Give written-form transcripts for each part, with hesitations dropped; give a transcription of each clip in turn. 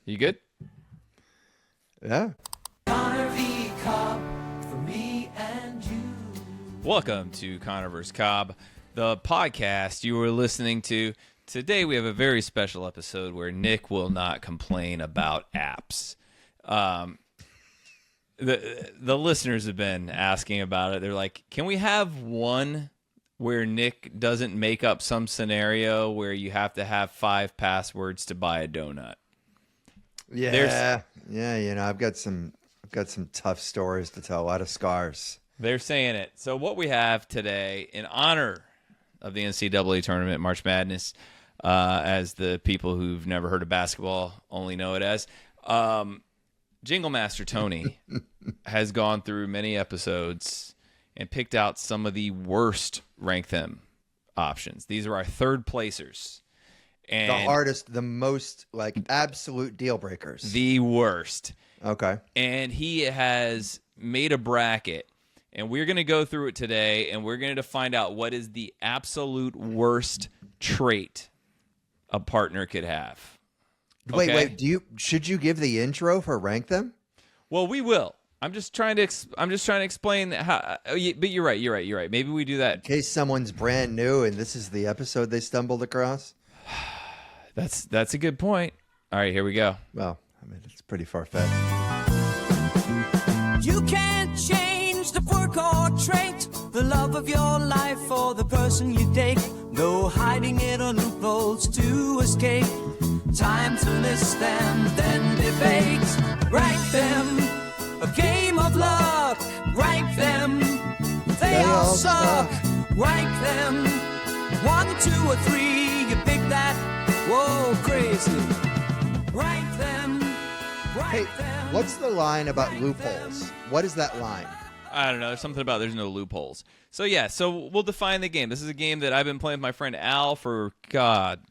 You good? Yeah. Conner v. Cobb for me and you. Welcome to Conner vs. Cobb, the podcast you were listening to. Today we have a very special episode where Nick will not complain about apps. The listeners have been asking about it. They're like, can we have one where Nick doesn't make up some scenario where you have to have 5 passwords to buy a donut? Yeah. I've got some tough stories to tell. A lot of scars. They're saying it. So what we have today, in honor of the NCAA tournament, March Madness, as the people who've never heard of basketball only know it as, Jingle Master Tony has gone through many episodes and picked out some of the worst rank them options. These are our third placers. And The hardest, the most, absolute deal breakers. the worst. Okay. And he has made a bracket, and we're going to go through it today, and we're going to find out what is the absolute worst trait a partner could have. Okay? Wait. Should you give the intro for rank them? Well, we will. I'm just trying to explain how. But you're right. Maybe we do that. In case someone's brand new and this is the episode they stumbled across. That's a good point. All right, here we go. Well, I mean, it's pretty far-fetched. You can't change the work or trait, the love of your life or the person you date. No hiding it or loopholes to escape. Time to list them, then debate. Rank them, a game of luck. Rank them, they all suck. Rank them, 1, 2, or 3. You pick that, whoa, crazy. Rank them, rank Hey, them. what's the line about loopholes? What is that line? I don't know. There's something about there's no loopholes. So we'll define the game. This is a game that I've been playing with my friend Al for,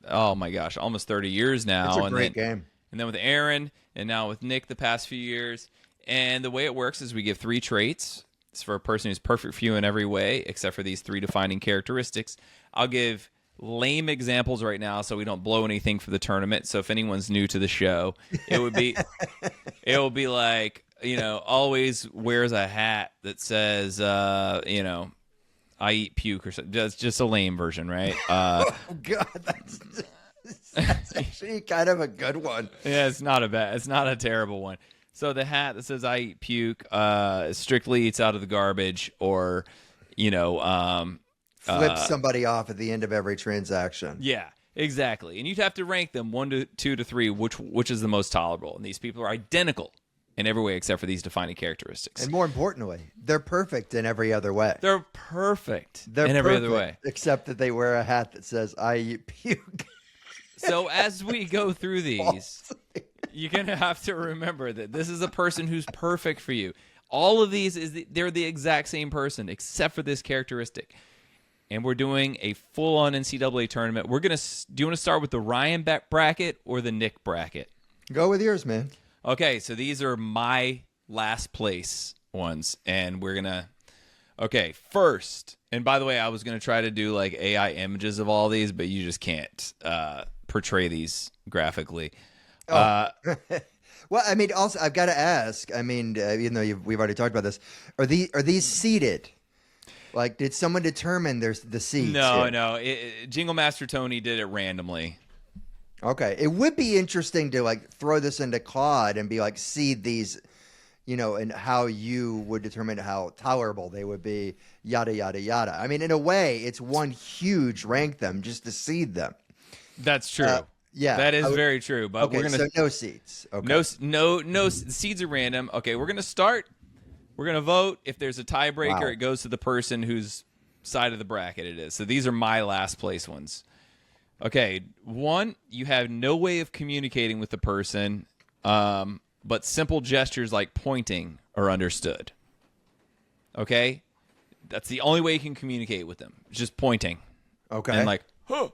almost 30 years now. It's a great game. And then with Aaron, and now with Nick the past few years. And the way it works is we give 3 traits. It's for a person who's perfect for you in every way, except for these 3 defining characteristics. I'll give lame examples right now so we don't blow anything for the tournament. So if anyone's new to the show, it will be like, always wears a hat that says, I eat puke or something. That's just a lame version, right? Oh, God, that's actually kind of a good one. Yeah, it's not a terrible one. So the hat that says I eat puke strictly eats out of the garbage, or Flip somebody off at the end of every transaction. yeah, exactly. And you'd have to rank them 1 to 2 to 3, which is the most tolerable. And these people are identical in every way except for these defining characteristics. And more importantly, they're perfect in every other way. They're perfect They're in every perfect, other way. except that they wear a hat that says "I eat puke." So as we go through these, you're going to have to remember that this is a person who's perfect for you. All of these, they're the exact same person except for this characteristic. And we're doing a full-on NCAA tournament. Do you want to start with the Ryan bracket or the Nick bracket? Go with yours, man. Okay, so these are my last place ones. And we're going to... Okay, first... And by the way, I was going to try to do like AI images of all these, but you just can't portray these graphically. Well, I mean, also I've got to ask. I mean, even though we've already talked about this, are these seated? Like, did someone determine there's the seeds? No. Jingle Master Tony did it randomly. Okay, it would be interesting to throw this into COD and be seed these, and how you would determine how tolerable they would be, yada yada yada. I mean, in a way, it's one huge rank them just to seed them. That's true. Yeah, that is very true. But okay, we're gonna so no seeds. Okay. No seeds are random. Okay, we're gonna start. We're gonna vote. If there's a tiebreaker, Wow. it goes to the person whose side of the bracket it is. So these are my last place ones. Okay, 1, you have no way of communicating with the person, but simple gestures like pointing are understood. Okay, that's the only way you can communicate with them. It's just pointing. Okay. And huh,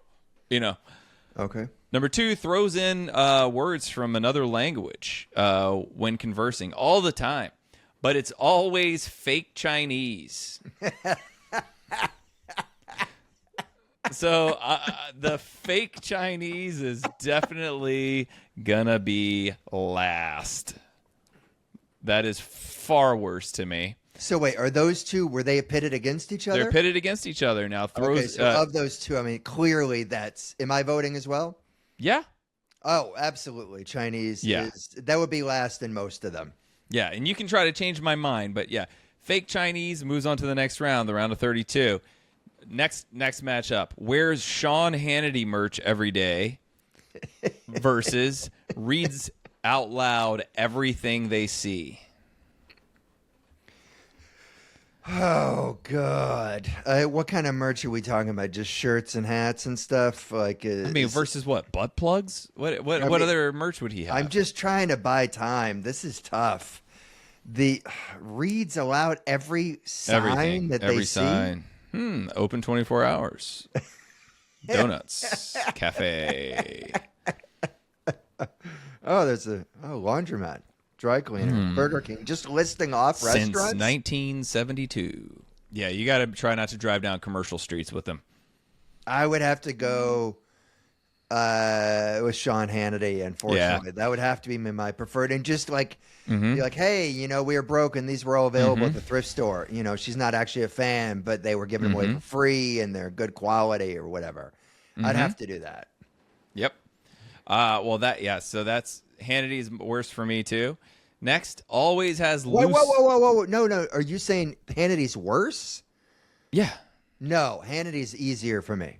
Okay. Number 2, throws in words from another language when conversing all the time, but it's always fake Chinese. So the fake Chinese is definitely gonna be last. That is far worse to me. So wait, are those two, were they pitted against each other? They're pitted against each other now. Okay, so of those two, I mean, clearly that's, am I voting as well? Yeah. Oh, absolutely. Chinese that would be last in most of them. Yeah, and you can try to change my mind, but yeah. Fake Chinese moves on to the next round, the round of 32. Next matchup. Wears Sean Hannity merch every day versus reads out loud everything they see. Oh, God. What kind of merch are we talking about? Just shirts and hats and stuff? Like, I mean, versus what? Butt plugs? What other merch would he have? I'm just trying to buy time. This is tough. The reads aloud every sign that every they sign. see. Open 24 hours. Donuts. Cafe. Oh, there's a laundromat, dry cleaner, Burger King. Just listing off restaurants Since 1972. Yeah, you got to try not to drive down commercial streets with them. I would have to go with Sean Hannity, unfortunately. Yeah. That would have to be my preferred. And just like, be like, hey, you know, we were broke and these were all available at the thrift store. You know, she's not actually a fan, but they were giving them away for free and they're good quality or whatever. I'd have to do that. Yep. So that's Hannity's worst for me too. Next, always has loose. Whoa. No. Are you saying Hannity's worse? Yeah. No, Hannity's easier for me.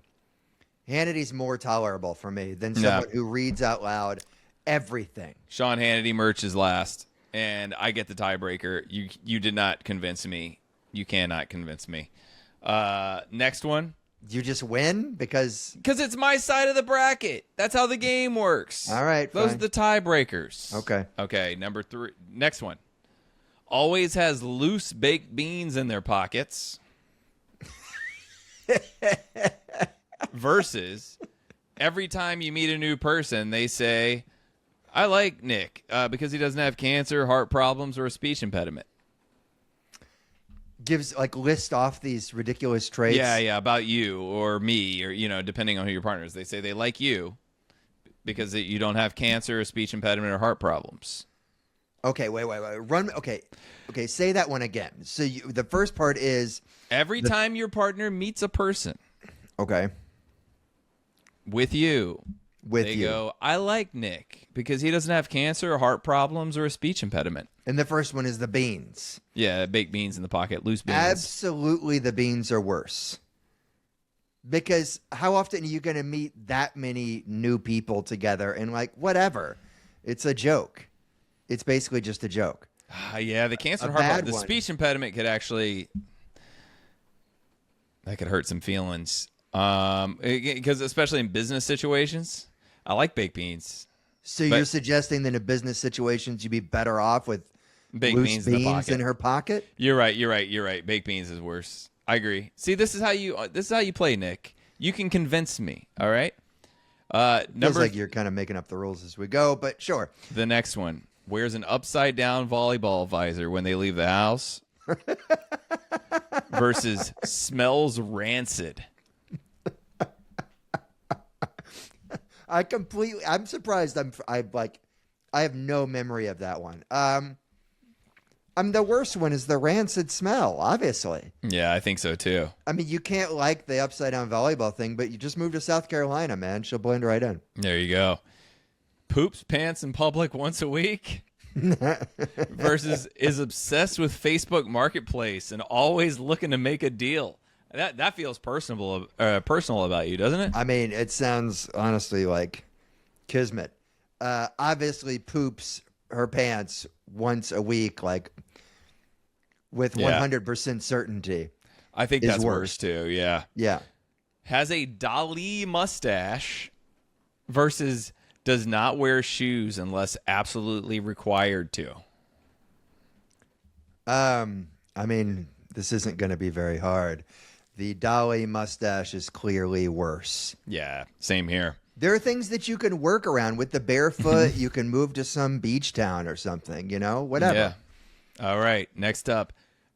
Hannity's more tolerable for me than someone who reads out loud everything. Sean Hannity merch is last, and I get the tiebreaker. You did not convince me. You cannot convince me. Next one. You just win because it's my side of the bracket. That's how the game works. All right, Those fine. are the tiebreakers. Okay. Number 3. Next one. Always has loose baked beans in their pockets. Versus every time you meet a new person, they say, I like Nick because he doesn't have cancer, heart problems, or a speech impediment. Gives list off these ridiculous traits. Yeah, about you or me or, depending on who your partner is. They say they like you because you don't have cancer, a speech impediment, or heart problems. Okay, wait. Run. Okay, say that one again. So the first part is every time your partner meets a person. Okay. With you. They go, I like Nick because he doesn't have cancer, heart problems, or a speech impediment. And the first one is the beans. Yeah, baked beans in the pocket, loose beans. Absolutely, the beans are worse. Because how often are you going to meet that many new people together and whatever? It's a joke. It's basically just a joke. Yeah, the cancer and heart problem. The speech impediment could actually... That could hurt some feelings. Because especially in business situations, I like baked beans. So you're suggesting that in business situations you'd be better off with baked loose beans in her pocket? You're right. Baked beans is worse. I agree. See, this is how you play, Nick. You can convince me. All right. Feels like you're kind of making up the rules as we go, but sure. The next one wears an upside down volleyball visor when they leave the house. Versus smells rancid. I'm surprised. I have no memory of that one. The worst one is the rancid smell, obviously. Yeah, I think so too. I mean, you can't like the upside down volleyball thing, but you just moved to South Carolina, man. She'll blend right in. There you go. Poops pants in public once a week. Versus is obsessed with Facebook Marketplace and always looking to make a deal. That feels personal about you, doesn't it? I mean, it sounds honestly like kismet. Obviously poops her pants once a week, with 100% certainty. I think that's worse too. Yeah. Yeah. Has a Dali mustache versus does not wear shoes unless absolutely required to. I mean, this isn't going to be very hard. The Dali mustache is clearly worse. Yeah, same here. There are things that you can work around with the barefoot. You can move to some beach town or something, whatever. Yeah. All right. Next up,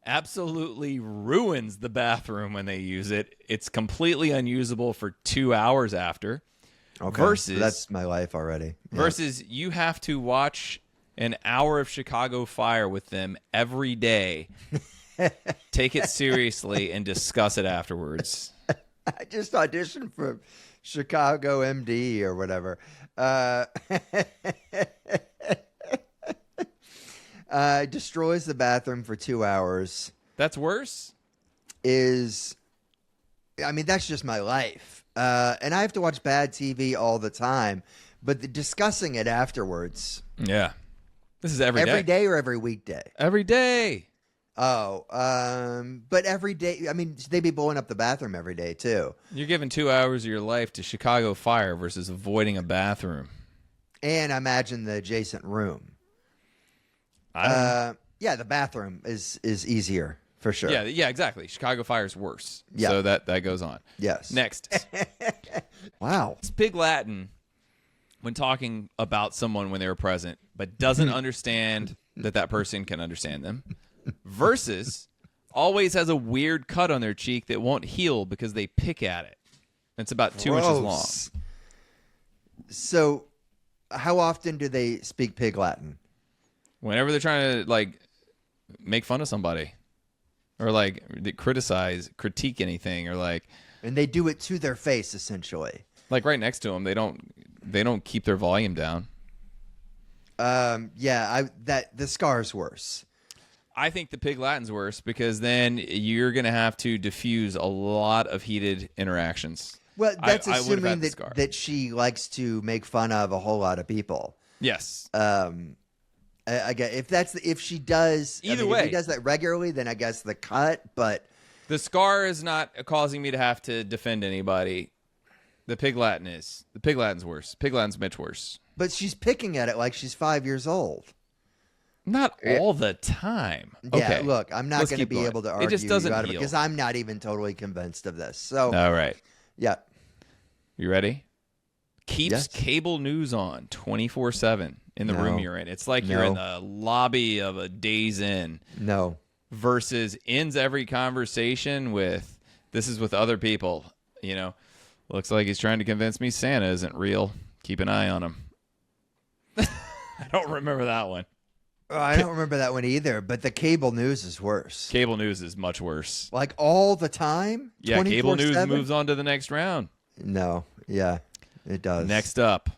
absolutely ruins the bathroom when they use it. It's completely unusable for 2 hours after. Okay. Versus So that's my life already. Yeah. versus you have to watch an hour of Chicago Fire with them every day. Take it seriously and discuss it afterwards. I just auditioned for Chicago MD or whatever. Destroys the bathroom for 2 hours. That's worse? That's just my life. And I have to watch bad TV all the time. But discussing it afterwards. Yeah. This is every day. Every day or every weekday? Every day. Oh, but every day. They'd be blowing up the bathroom every day, too. You're giving 2 hours of your life to Chicago Fire versus avoiding a bathroom. And I imagine the adjacent room. Yeah, the bathroom is easier for sure. Yeah, exactly. Chicago Fire is worse. Yeah. So that goes on. Yes. Next. Wow. It's Pig Latin when talking about someone when they were present, but doesn't understand that person can understand them. Versus always has a weird cut on their cheek that won't heal because they pick at it. It's about 2 inches long. So, how often do they speak Pig Latin? Whenever they're trying to make fun of somebody, or critique anything, or and they do it to their face essentially. Right next to them, they don't keep their volume down. The scar's worse. I think the Pig Latin's worse because then you're going to have to diffuse a lot of heated interactions. Well, that's I would've assuming had the scar. that she likes to make fun of a whole lot of people. Yes. I guess if she does Either way, if he does that regularly, then I guess the cut. But the scar is not causing me to have to defend anybody. The Pig Latin is. The Pig Latin's worse. Pig Latin's much worse. But she's picking at it like she's 5 years old. Not all the time. Yeah, Okay. Look, I'm not going to be able to argue it just doesn't you out of it heal. because I'm not even totally convinced of this. So, All right. yeah. You ready? Keeps Yes. cable news on 24/7 in the room you're in. It's like you're in the lobby of a Days Inn. No. Versus ends every conversation with, this is with other people. Looks like he's trying to convince me Santa isn't real. Keep an eye on him. I don't remember that one. I don't remember that one either, but the cable news is worse. Cable news is much worse. Like all the time? Yeah, cable news 24/7? moves on to the next round. No. Yeah, it does. Next up.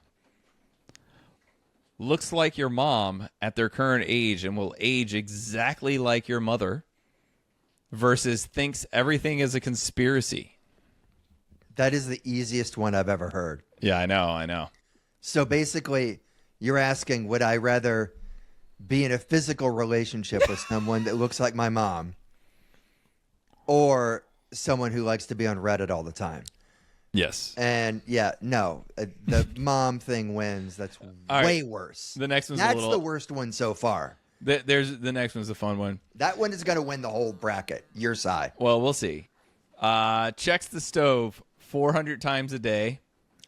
Looks like your mom at their current age and will age exactly like your mother versus thinks everything is a conspiracy. That is the easiest one I've ever heard. Yeah, I know. So basically, you're asking, would I rather be in a physical relationship with someone that looks like my mom or someone who likes to be on Reddit all the time? Yes. And no, the mom thing wins. That's way worse. The next one's That's the worst one so far. The next one's the fun one. That one is going to win the whole bracket. Your side. Well, we'll see. Checks the stove 400 times a day.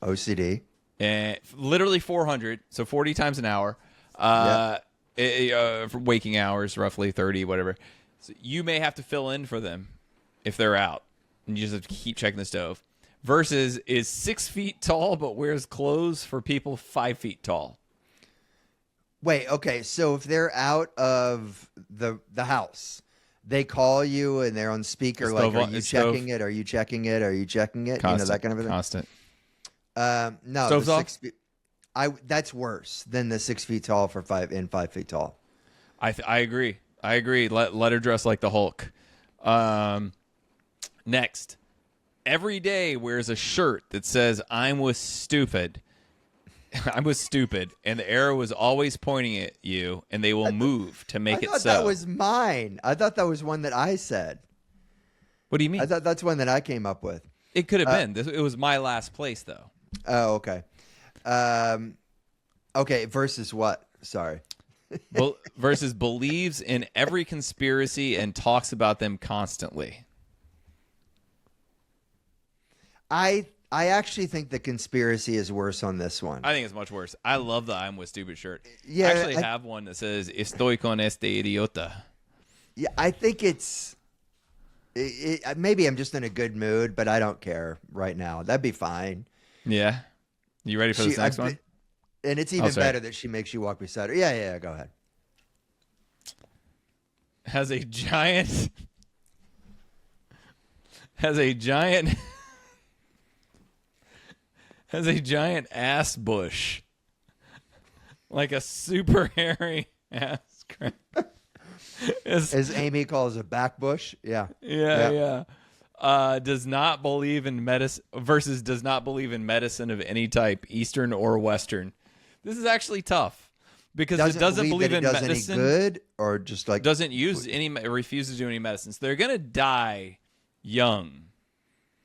OCD. And literally 400, so 40 times an hour. For waking hours, roughly 30, whatever. So you may have to fill in for them if they're out, and you just have to keep checking the stove. Versus is 6 feet tall but wears clothes for people 5 feet tall. Wait, okay. So if they're out of the house, they call you and they're on speaker. Like, are you checking it? Are you checking it? Are you checking it? Constant, that kind of thing. Constant. No, Stove's the off? 6 feet. That's worse than the 6 feet tall for 5 feet tall. I agree. Let her dress like the Hulk. Next. Every day wears a shirt that says "I'm with stupid." I'm with stupid, and the arrow is always pointing at you, and they will move to make it so. I thought that was mine. I thought that was one that I said. What do you mean? I thought that's one that I came up with. It could have been. It was my last place, though. Oh, okay. Okay, versus what? Sorry. Versus believes in every conspiracy and talks about them constantly. I actually think the conspiracy is worse on this one. I think it's much worse. I love the "I'm with stupid" shirt. Yeah, I actually have one that says "Estoy con este idiota." Yeah, I think maybe I'm just in a good mood, but I don't care right now. That'd be fine. Yeah. You ready for this next one? And it's even better that she makes you walk beside her. Yeah, go ahead. Has a giant ass bush. Like a super hairy ass crack. As Amy calls a back bush. Yeah. Yeah. Does not believe in medicine versus does not believe in medicine of any type, Eastern or Western. This is actually tough because it doesn't believe in medicine. Any good or just like doesn't use any, refuses to do any medicine. So they're gonna die young,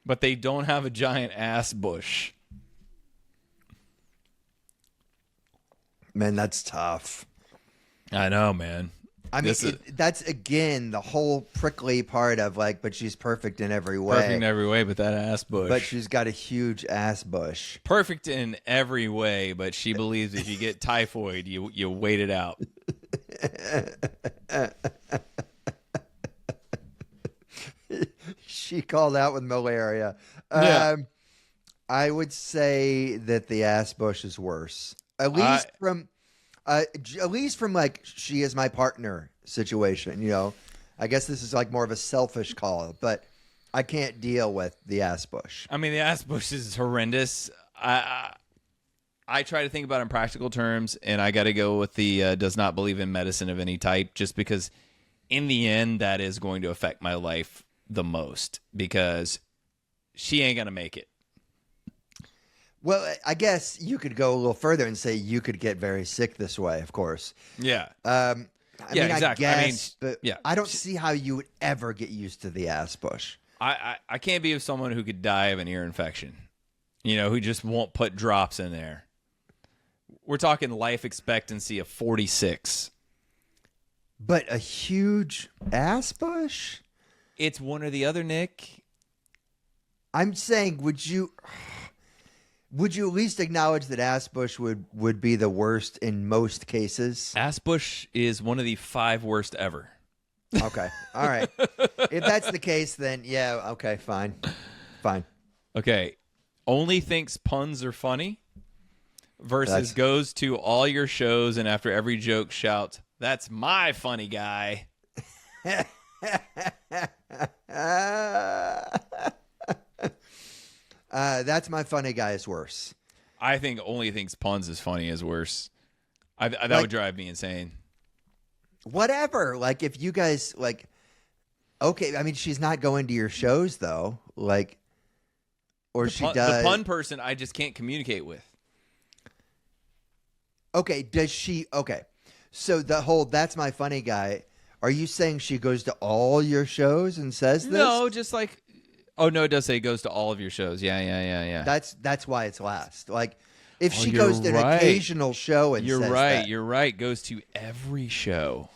but they don't have a giant ass bush. Man, that's tough. I know, man. I mean, that's, again, the whole prickly part of, like, but she's perfect in every way. Perfect in every way, but that ass bush. But she's got a huge ass bush. Perfect in every way, but she believes if you get typhoid, you wait it out. She called out with malaria. Yeah. I would say that the ass bush is worse. At least from like she is my partner situation, you know. I guess this is like more of a selfish call, but I can't deal with the ass bush. I mean, the ass bush is horrendous. I try to think about it in practical terms, and I got to go with the does not believe in medicine of any type, just because in the end that is going to affect my life the most because she ain't gonna make it. Well, I guess you could go a little further and say you could get very sick this way, of course. Yeah. I mean, exactly. I guess, but yeah. I don't see how you would ever get used to the ass bush. I can't be with someone who could die of an ear infection, you know, who just won't put drops in there. We're talking life expectancy of 46. But a huge ass bush? It's one or the other, Nick. I'm saying, would you at least acknowledge that ass bush would be the worst in most cases? Ass bush is one of the 5 worst ever. Okay. All right. If that's the case, then yeah, okay, fine. Okay. Only thinks puns are funny versus goes to all your shows and after every joke shouts, "That's my funny guy." That's my funny guy is worse. I think only thinks puns is funny is worse. That would drive me insane. Whatever. Like if you guys like, okay. I mean, she's not going to your shows though. Like, or she does. The pun person, I just can't communicate with. Okay. Does she? Okay. So the whole "that's my funny guy." Are you saying she goes to all your shows and says this? No, just like. Oh no, it does say it goes to all of your shows. Yeah. That's why it's last. Like if she goes to an occasional show and you're says right, that. you're right. Goes to every show.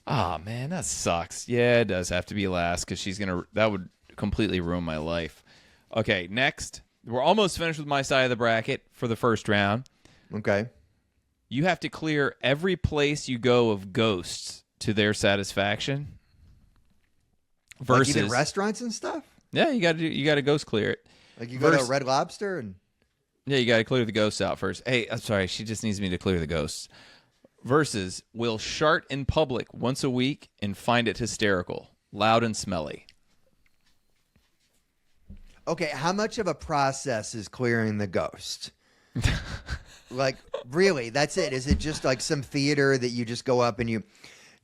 Ah, man, that sucks. Yeah, it does have to be last because that would completely ruin my life. Okay, next. We're almost finished with my side of the bracket for the first round. Okay. You have to clear every place you go of ghosts to their satisfaction. Versus like even restaurants and stuff? Yeah, you got to ghost clear it. Like you go to a Red Lobster and yeah, you got to clear the ghosts out first. Hey, I'm sorry, she just needs me to clear the ghosts. Versus will shart in public once a week and find it hysterical, loud and smelly. Okay, how much of a process is clearing the ghost? Like, really, that's it? Is it just like some theater that you just go up and you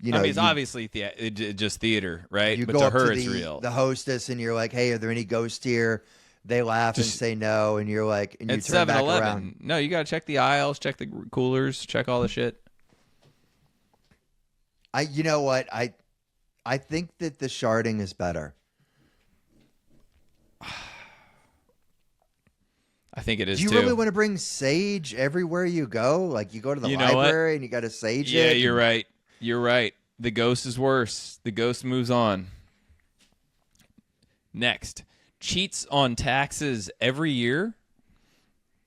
know? I mean, it's obviously just theater, right? You but go to up her, to it's real. The hostess and you're like, "Hey, are there any ghosts here?" They laugh and say no, and you're like, and you it's turn back 7-Eleven. around. No, you got to check the aisles, check the coolers, check all the shit. You know what? I think that the sharding is better. I think it is. Do you too. really want to bring sage everywhere you go? Like you go to the library and you got to sage it. Yeah, you're right. You're right. The ghost is worse. The ghost moves on. Next, cheats on taxes every year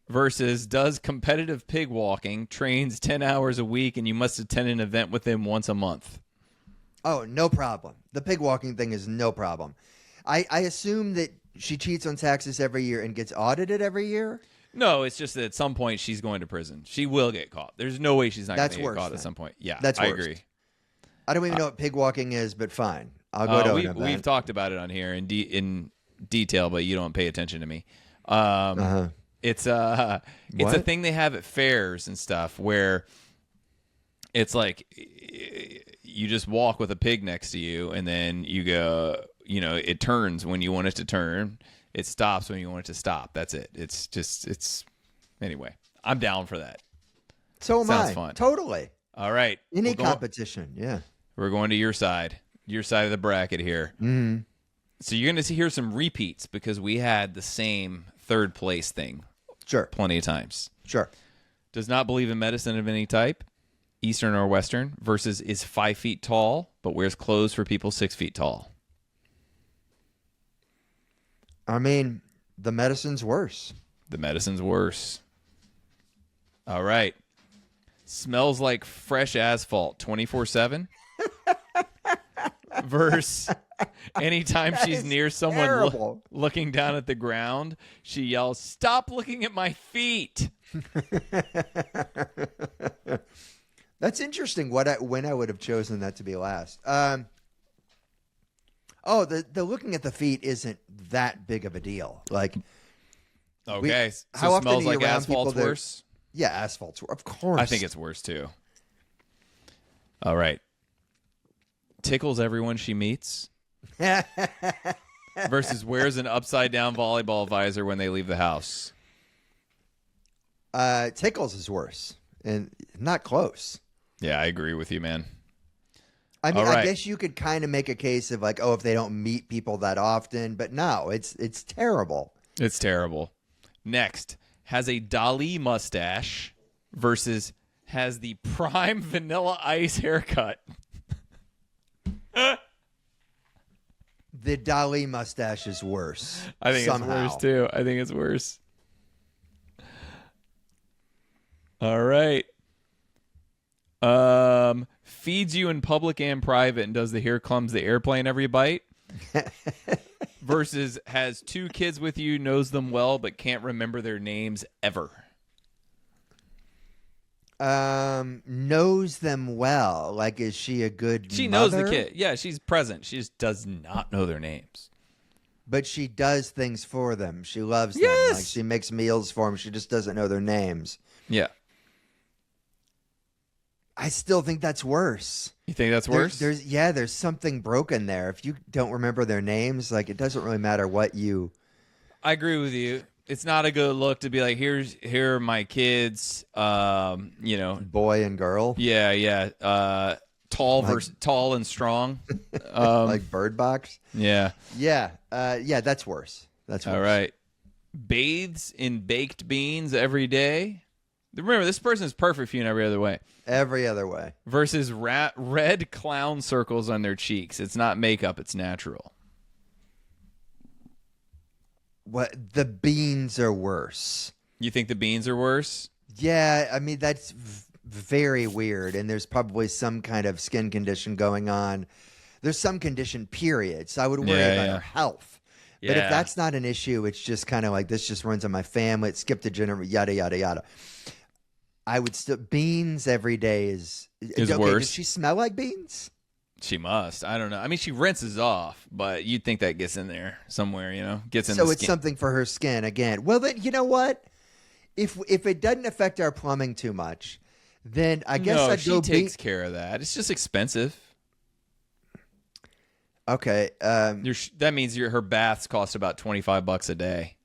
versus does competitive pig walking, trains 10 hours a week, and you must attend an event with him once a month. Oh, no problem. The pig walking thing is no problem. I assume that she cheats on taxes every year and gets audited every year. No, it's just that at some point she's going to prison. She will get caught. There's no way she's not going to get caught then. at some point. Yeah, That's I worse. agree. I don't even know what pig walking is, but fine. I'll go to an event. We've talked about it on here in detail, but you don't pay attention to me. It's a thing they have at fairs and stuff where it's like you just walk with a pig next to you, and then you go, it turns when you want it to turn. It stops when you want it to stop. That's it. Anyway, I'm down for that. So am I. Sounds fun. Totally. All right. Any competition, yeah. We're going to your side of the bracket here. Mm-hmm. So you're going to hear some repeats because we had the same third place thing. Sure. Plenty of times. Sure. Does not believe in medicine of any type, Eastern or Western, versus is 5 feet tall, but wears clothes for people 6 feet tall. I mean, the medicine's worse. The medicine's worse. All right. Smells like fresh asphalt 24/7. Versus anytime she's near someone looking down at the ground, she yells, "Stop looking at my feet." That's interesting. When I would have chosen that to be last. The looking at the feet isn't that big of a deal. Like, okay, how so often smells are you like around asphalt's people that- worse. Yeah, asphalt's of course. I think it's worse too. All right, tickles everyone she meets. Versus wears an upside down volleyball visor when they leave the house. Tickles is worse and not close. Yeah, I agree with you, man. I mean, All right. I guess you could kind of make a case of like, if they don't meet people that often, but no, it's terrible. It's terrible. Next, has a Dali mustache versus has the prime Vanilla Ice haircut. The Dali mustache is worse. I think somehow. it's worse too. I think it's worse. All right. Feeds you in public and private and does the "here comes the airplane" every bite. Versus has 2 kids with you, knows them well, but can't remember their names ever. Knows them well. Like, is she a good She mother? knows the kid. Yeah, she's present. She just does not know their names. But she does things for them. She loves them. Yes. Like, she makes meals for them. She just doesn't know their names. Yeah. I still think that's worse. You think that's worse? There's something broken there. If you don't remember their names, like, it doesn't really matter what you. I agree with you. It's not a good look to be like, here are my kids, Boy and girl. Yeah. Tall and strong. Like Bird Box. Yeah. Yeah. That's worse. That's worse. All right. Bathes in baked beans every day. Remember, this person is perfect for you in every other way. Every other way. Versus red clown circles on their cheeks. It's not makeup. It's natural. What? The beans are worse. You think the beans are worse? Yeah. I mean, that's very weird. And there's probably some kind of skin condition going on. There's some condition, period. So I would worry about her health. But if that's not an issue, it's just kind of like, this just runs on my family. It skipped a generation, yada, yada, yada. I would still, beans every day is okay, worse. Does she smell like beans? She must. I don't know. I mean, she rinses off, but you'd think that gets in there somewhere, Gets in the So skin. it's something for her skin again. Well, then, you know what? If it doesn't affect our plumbing too much, then I guess I'd she go takes care of that. It's just expensive. Okay. That means her baths cost about $25 a day.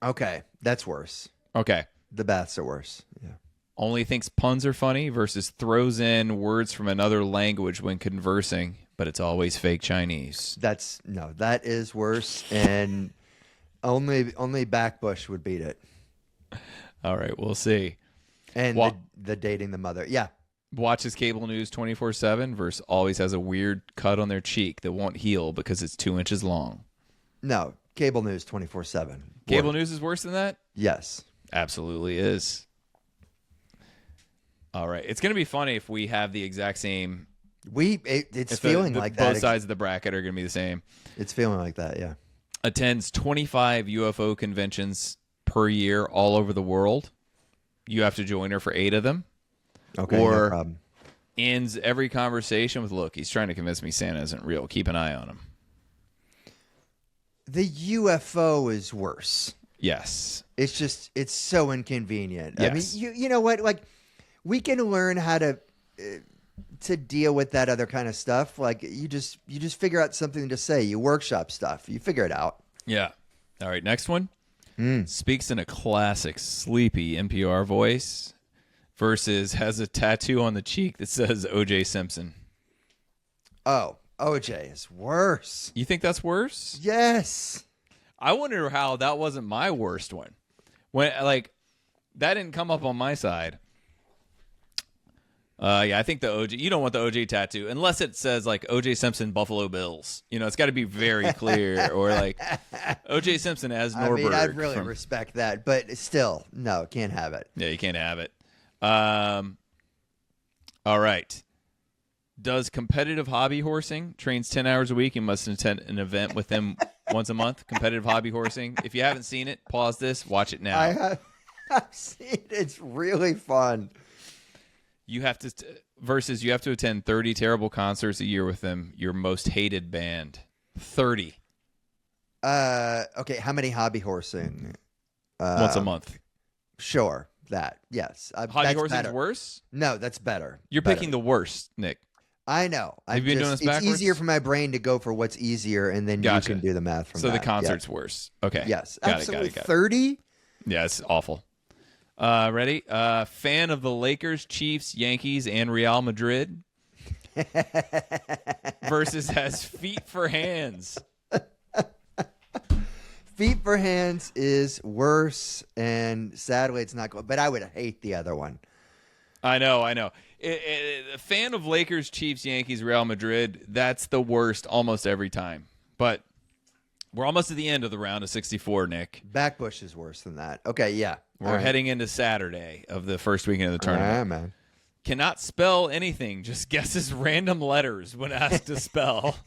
Okay. That's worse. Okay. The baths are worse. Yeah. Only thinks puns are funny versus throws in words from another language when conversing, but it's always fake Chinese. That is worse, and only Backbush would beat it. All right, we'll see. And the dating the mother. Yeah. Watches cable news 24/7 versus always has a weird cut on their cheek that won't heal because it's 2 inches long. No, cable news 24/7. Cable news is worse than that? Yes. Absolutely is. All right. It's going to be funny if we have the exact same It's feeling like that. Both sides of the bracket are going to be the same. It's feeling like that, yeah. Attends 25 UFO conventions per year all over the world. You have to join her for 8 of them. Okay, or no problem. ends every conversation with, look, he's trying to convince me Santa isn't real. Keep an eye on him. The UFO is worse. Yes. It's so inconvenient. Yes. I mean, you know what? Like, we can learn how to deal with that other kind of stuff. Like, you just figure out something to say. You workshop stuff. You figure it out. Yeah. All right, next one. Speaks in a classic sleepy NPR voice versus has a tattoo on the cheek that says O.J. Simpson. Oh, OJ is worse. You think that's worse? Yes. I wonder how that wasn't my worst one. When that didn't come up on my side. Yeah, I think the OJ. You don't want the OJ tattoo unless it says like OJ Simpson Buffalo Bills. You know, it's got to be very clear, or like OJ Simpson as Norberg. I mean, I'd really respect that, but still, no, can't have it. Yeah, you can't have it. All right. Does competitive hobby horsing, trains 10 hours a week and must attend an event with them once a month. Competitive hobby horsing. If you haven't seen it, pause this, watch it now. I've seen it. It's really fun. You have to versus you have to attend 30 terrible concerts a year with them, your most hated band. 30. Okay, how many hobby horsing? Once a month. Sure, that. Yes. Hobby horsing is worse? No, that's better. You're picking the worst, Nick. I know. Have you been doing this backwards? It's easier for my brain to go for what's easier, and then Gotcha. you can do the math from that. So the concert's worse. Okay. Yes, Got absolutely. it. 30? Yeah, it's awful. Ready? Fan of the Lakers, Chiefs, Yankees, and Real Madrid versus has feet for hands. Feet for hands is worse, and sadly, it's not good. But I would hate the other one. I know. A fan of Lakers, Chiefs, Yankees, Real Madrid, that's the worst almost every time. But we're almost at the end of the round of 64, Nick. Backbush is worse than that. Okay, yeah. We're heading into Saturday of the first weekend of the tournament. Yeah, man. Cannot spell anything, just guesses random letters when asked to spell.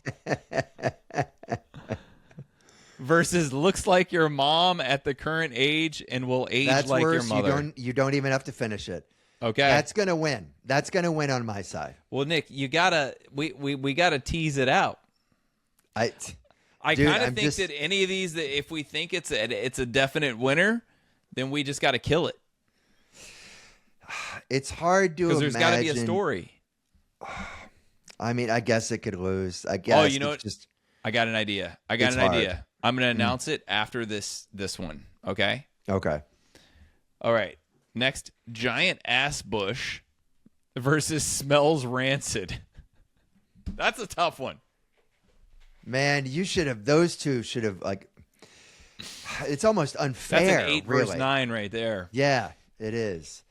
Versus looks like your mom at the current age and will age That's like worse. your mother. You don't even have to finish it. Okay. That's gonna win. That's gonna win on my side. Well, Nick, you gotta we gotta tease it out. I kind of think that any of these, that if we think it's a definite winner, then we just got to kill it. It's hard to imagine. Because there's got to be a story. I mean, I guess it could lose. I guess. Oh, you know what? I got an idea. I'm going to announce it after this one. Okay? Okay. All right. Next, giant ass bush versus smells rancid. That's a tough one. Man, those two should have, like, it's almost unfair. That's an 8 really. versus 9 right there. Yeah, it is.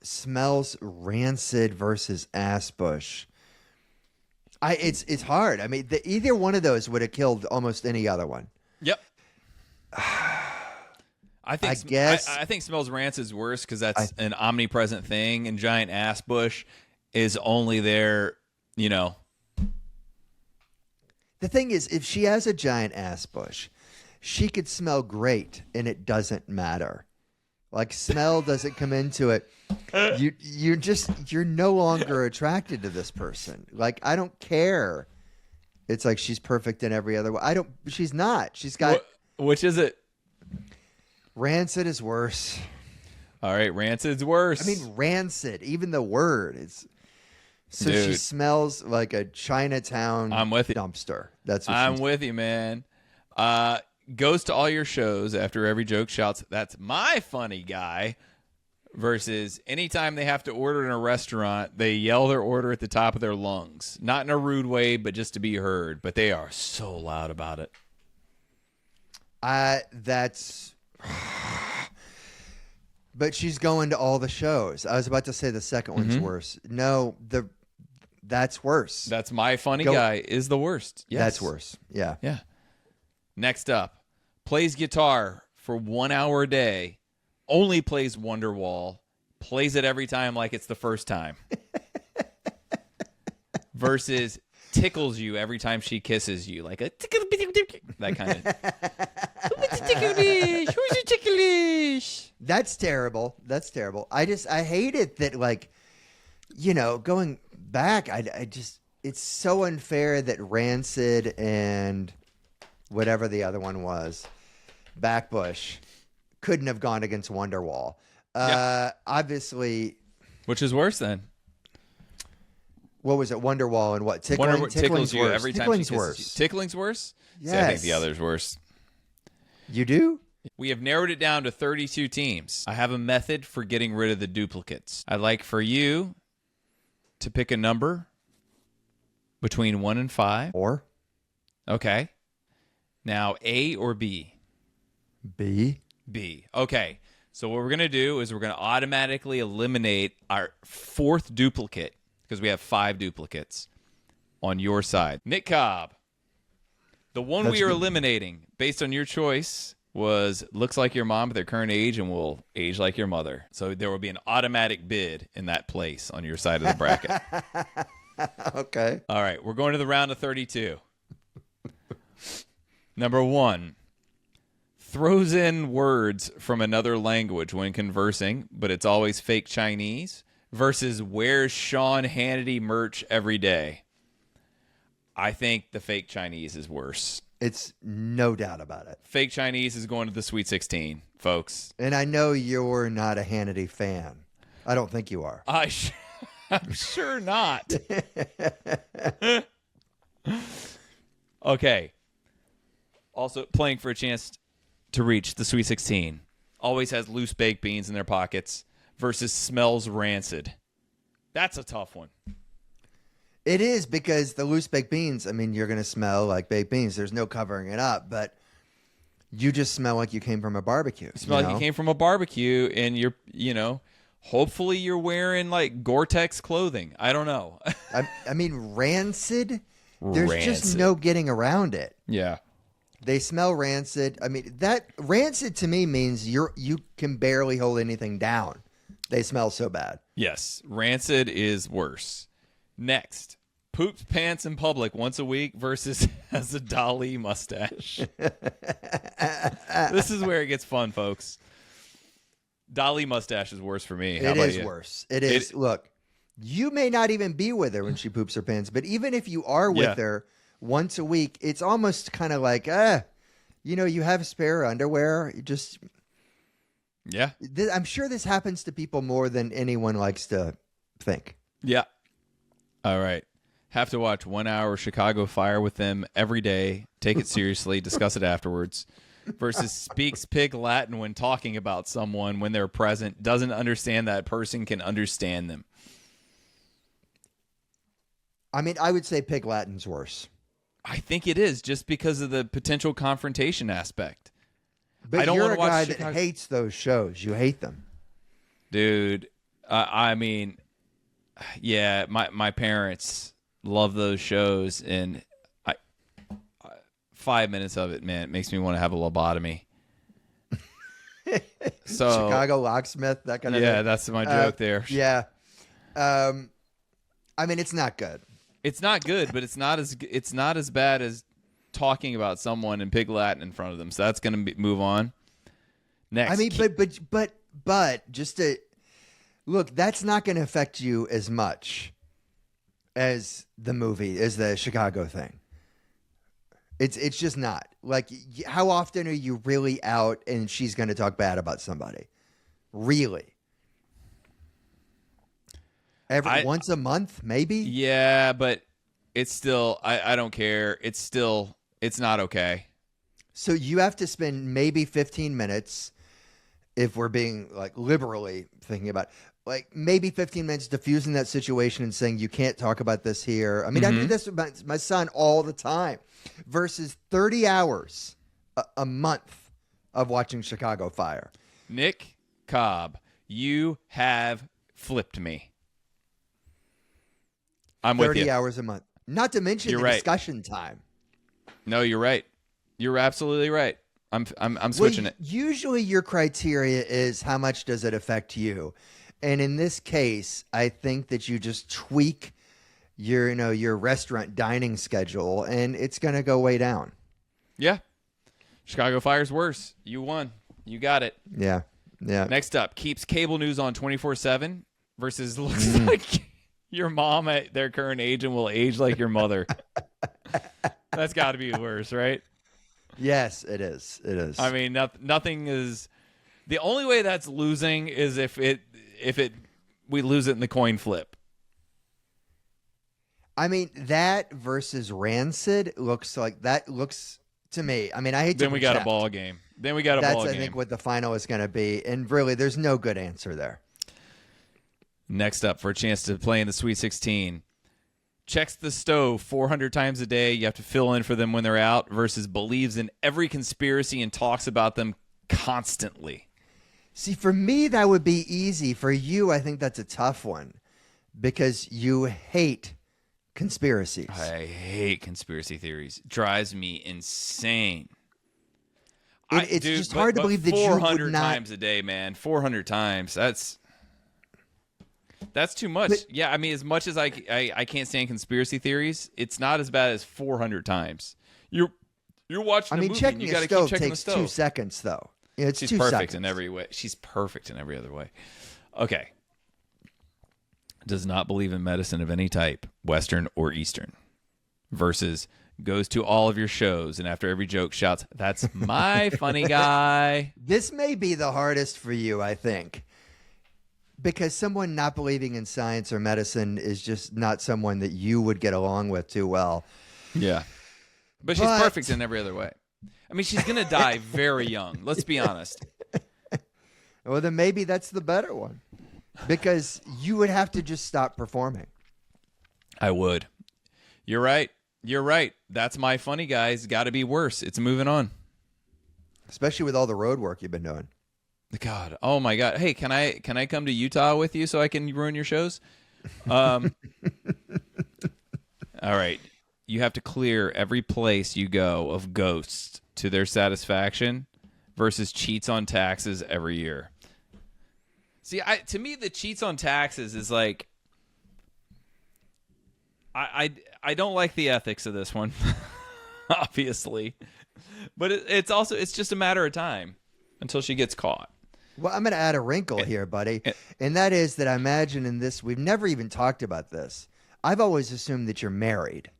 Smells rancid versus ass bush. It's hard. I mean, either one of those would have killed almost any other one. Yep. I think smells rancid is worse because that's an omnipresent thing, and giant ass bush is only there, you know. The thing is, if she has a giant ass bush, she could smell great, and it doesn't matter. Like, smell doesn't come into it. You're no longer attracted to this person. Like, I don't care. It's like she's perfect in every other way. She's not. She's got. Which is it? Rancid is worse. All right, rancid's worse. I mean, rancid. Even the word is. So Dude. She smells like a Chinatown dumpster. That's what I'm with you, man. Goes to all your shows after every joke, shouts, "That's my funny guy." Versus anytime they have to order in a restaurant, they yell their order at the top of their lungs. Not in a rude way, but just to be heard. But they are so loud about it. That's. But she's going to all the shows. I was about to say the second one's worse. No, that's worse. That's my funny guy is the worst. Yes. That's worse. Yeah. Yeah. Next up, plays guitar for 1 hour a day, only plays Wonderwall, plays it every time like it's the first time. versus tickles you every time she kisses you, like a that kind of. Who's ticklish? Who's ticklish? That's terrible. That's terrible. I hate it that, like, going back, I just, it's so unfair that Rancid and whatever the other one was, Backbush, couldn't have gone against Wonderwall. Obviously. Which is worse then? What was it? Wonderwall and what? Tickles you worse. every time Tickling's she kisses worse. you. Tickling's worse? Yes. See, I think the other's worse. You do? We have narrowed it down to 32 teams. I have a method for getting rid of the duplicates. I'd like for you to pick a number between 1 and 5. Or? Okay. Now, A or B? B. B. Okay. So what we're going to do is we're going to automatically eliminate our 4th duplicate because we have 5 duplicates on your side. Nick Cobb. The one That's we are good. eliminating, based on your choice, was looks like your mom at their current age and will age like your mother. So there will be an automatic bid in that place on your side of the bracket. Okay. All right, we're going to the round of 32. Number 1, throws in words from another language when conversing, but it's always fake Chinese, versus wears Sean Hannity merch every day. I think the fake Chinese is worse. It's no doubt about it. Fake Chinese is going to the Sweet 16, folks. And I know you're not a Hannity fan. I don't think you are. I'm sure not. Okay. Also playing for a chance to reach the Sweet 16. Always has loose baked beans in their pockets versus smells rancid. That's a tough one. It is, because the loose baked beans, I mean, you're going to smell like baked beans. There's no covering it up, but you just smell like you came from a barbecue. You smell like you came from a barbecue, and you're, hopefully you're wearing like Gore-Tex clothing. I don't know. I mean, rancid, there's just Rancid. no getting around it. Yeah. They smell rancid. I mean, that rancid to me means you can barely hold anything down. They smell so bad. Yes. Rancid is worse. Next. Poops pants in public once a week versus has a Dali mustache. This is where it gets fun, folks. Dali mustache is worse for me. How It about is you? worse. It is. Look, you may not even be with her when she poops her pants, but even if you are with her once a week, it's almost kind of like, you have spare underwear. You just, Yeah. I'm sure this happens to people more than anyone likes to think. Yeah. All right. Have to watch 1 hour Chicago Fire with them every day. Take it seriously. Discuss it afterwards. Versus speaks pig Latin when talking about someone when they're present. Doesn't understand that person can understand them. I mean, I would say pig Latin's worse. I think it is just because of the potential confrontation aspect. But I don't you're wanna a watch guy Chicago- that hates those shows. You hate them. Dude, I mean, yeah, my parents love those shows, and 5 minutes of it, man, it makes me want to have a lobotomy. So Chicago locksmith, that kind of yeah, thing. that's my joke there. Yeah. I mean, it's not good. It's not good, but it's not as bad as talking about someone in pig Latin in front of them. So that's going to move on. Next, I mean, but just to look, that's not going to affect you as much as the movie, as the Chicago thing. It's just not. Like, how often are you really out and she's going to talk bad about somebody? Really? Once a month, maybe? yeah, but it's still I don't care. It's not okay. So you have to spend maybe 15 minutes, if we're being like liberally thinking about, like maybe 15 minutes diffusing that situation and saying you can't talk about this here. I mean, I do this with my son all the time, versus 30 hours a month of watching Chicago Fire. Nick Cobb, you have flipped me. I'm with 30 you. hours a month. Not to mention You're the right. discussion time. No, you're right. You're absolutely right. I'm switching Well, it. Usually your criteria is how much does it affect you? And in this case, I think that you just tweak your restaurant dining schedule, and it's going to go way down. Yeah. Chicago Fire's worse. You won. You got it. Yeah. Yeah. Next up, keeps cable news on 24/7 versus looks like your mom at their current age and will age like your mother. That's got to be worse, right? Yes, it is. It is. I mean, nothing is. The only way that's losing is if we lose it in the coin flip. I mean, that versus Rancid looks to me. I mean, I hate to Then we got a project. ball game. That's I think what the final is going to be, and really, there's no good answer there. Next up, for a chance to play in the Sweet 16, checks the stove 400 times a day. You have to fill in for them when they're out. Versus believes in every conspiracy and talks about them constantly. See, for me, that would be easy. For you, I think that's a tough one because you hate conspiracies. I hate conspiracy theories. Drives me insane. It's just hard to believe that you would 400 not. times a day, man. 400 times. That's too much. But- Yeah, I mean, as much as I can't stand conspiracy theories, it's not as bad as 400 times. You're watching a movie, checking and you a got to keep stove checking the takes stove. 2 seconds, though. It's She's 2 perfect seconds. in every way. She's perfect in every other way. Okay. Does not believe in medicine of any type, Western or Eastern. Versus goes to all of your shows and after every joke shouts, "That's my funny guy." This may be the hardest for you, I think, because someone not believing in science or medicine is just not someone that you would get along with too well. Yeah. But she's But- perfect in every other way. I mean, she's going to die very young. Let's be honest. Well, then maybe that's the better one, because you would have to just stop performing. I would. You're right. You're right. That's my funny guy's got to be worse. It's moving on. Especially with all the road work you've been doing. God. Oh my God. Hey, can I come to Utah with you so I can ruin your shows? All right. You have to clear every place you go of ghosts to their satisfaction versus cheats on taxes every year. See, to me, the cheats on taxes is like, I don't like the ethics of this one, obviously, but it's just a matter of time until she gets caught. Well, I'm going to add a wrinkle here, buddy, and that is that I imagine in this, we've never even talked about this. I've always assumed that you're married.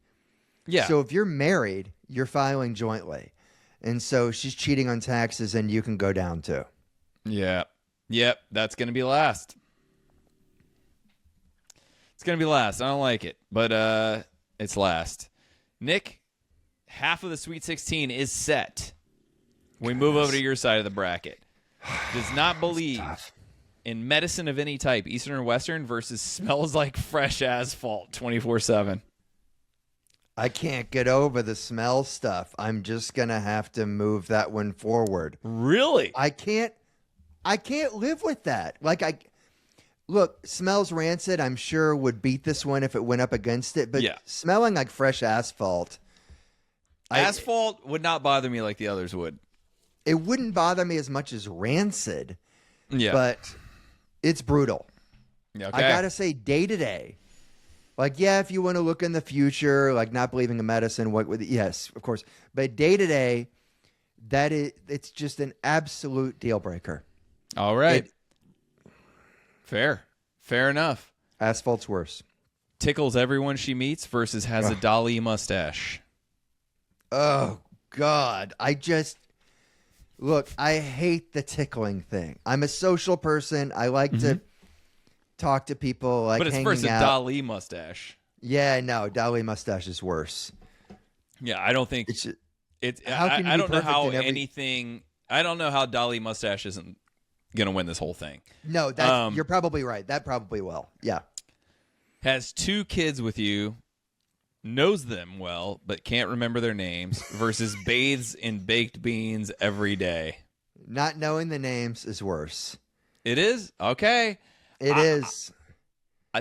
Yeah. So if you're married, you're filing jointly. And so she's cheating on taxes and you can go down too. Yeah. Yep. That's going to be last. It's going to be last. I don't like it, but it's last. Nick, half of the Sweet 16 is set. We move over to your side of the bracket. Does not believe in medicine of any type, Eastern or Western, versus smells like fresh asphalt 24/7. I can't get over the smell stuff. I'm just going to have to move that one forward. Really? I can't live with that. Look, smells rancid, I'm sure would beat this one if it went up against it, but Yeah. smelling like fresh asphalt. Asphalt would not bother me like the others would. It wouldn't bother me as much as rancid, Yeah. but it's brutal. Yeah, I got to say, day to day, if you want to look in the future, like not believing in medicine, yes, of course. But day to day, it's just an absolute deal breaker. All right. Fair enough. Asphalt's worse. Tickles everyone she meets versus has a Dali mustache. Oh, God. I hate the tickling thing. I'm a social person. I like to talk to people, like But it's hanging versus out. Dali mustache. Yeah, no, Dali mustache is worse. Yeah, I don't think It's just, it's. How can you I be don't know perfect how in every- anything. I don't know how Dali mustache isn't gonna win this whole thing. no, you're probably right. That probably will. Yeah. Has 2 kids with you, knows them well but can't remember their names versus bathes in baked beans every day. Not knowing the names is worse. It is okay. It is.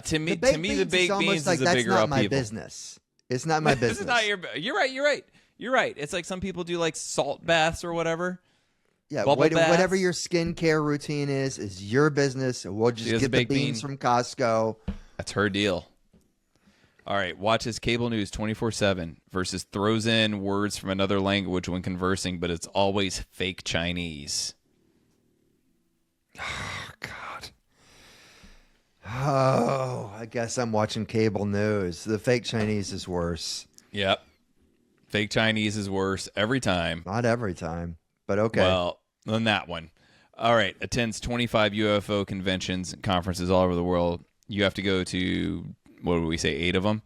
To me, The the baked almost beans like is a that's bigger not my upheaval. business. It's not my business. This is not your. You're right. It's like some people do like salt baths or whatever. Yeah, bubble baths. whatever your skincare routine is your business. We'll She just has get a the baked beans bean. from Costco. That's her deal. All right, watches cable news 24/7 versus throws in words from another language when conversing, but it's always fake Chinese. Oh, God. Oh, I guess I'm watching cable news. The fake Chinese is worse. Yep. Fake Chinese is worse every time. Not every time, but okay. Well, on that one. All right, attends 25 UFO conventions and conferences all over the world. You have to go to, what would we say, 8 of them?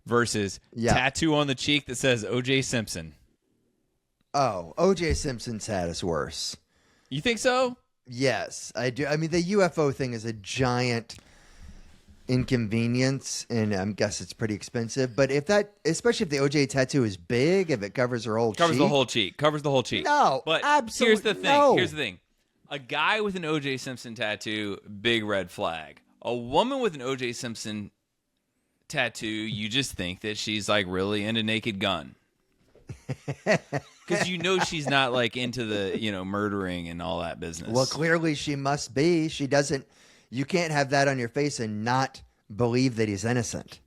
Versus tattoo on the cheek that says O.J. Simpson. Oh, O.J. Simpson's hat is worse. You think so? Yes, I do. I mean, the UFO thing is a giant inconvenience, and I guess it's pretty expensive. But if that, especially if the OJ tattoo is big, if it covers her whole covers cheek, the whole cheek, covers the whole cheek. No, but absolutely. here's the thing. No. Here's the thing. A guy with an O.J. Simpson tattoo, big red flag. A woman with an O.J. Simpson tattoo, you just think that she's like really into Naked Gun. Because you know she's not like into the, murdering and all that business. Well, clearly she must be. She doesn't. You can't have that on your face and not believe that he's innocent.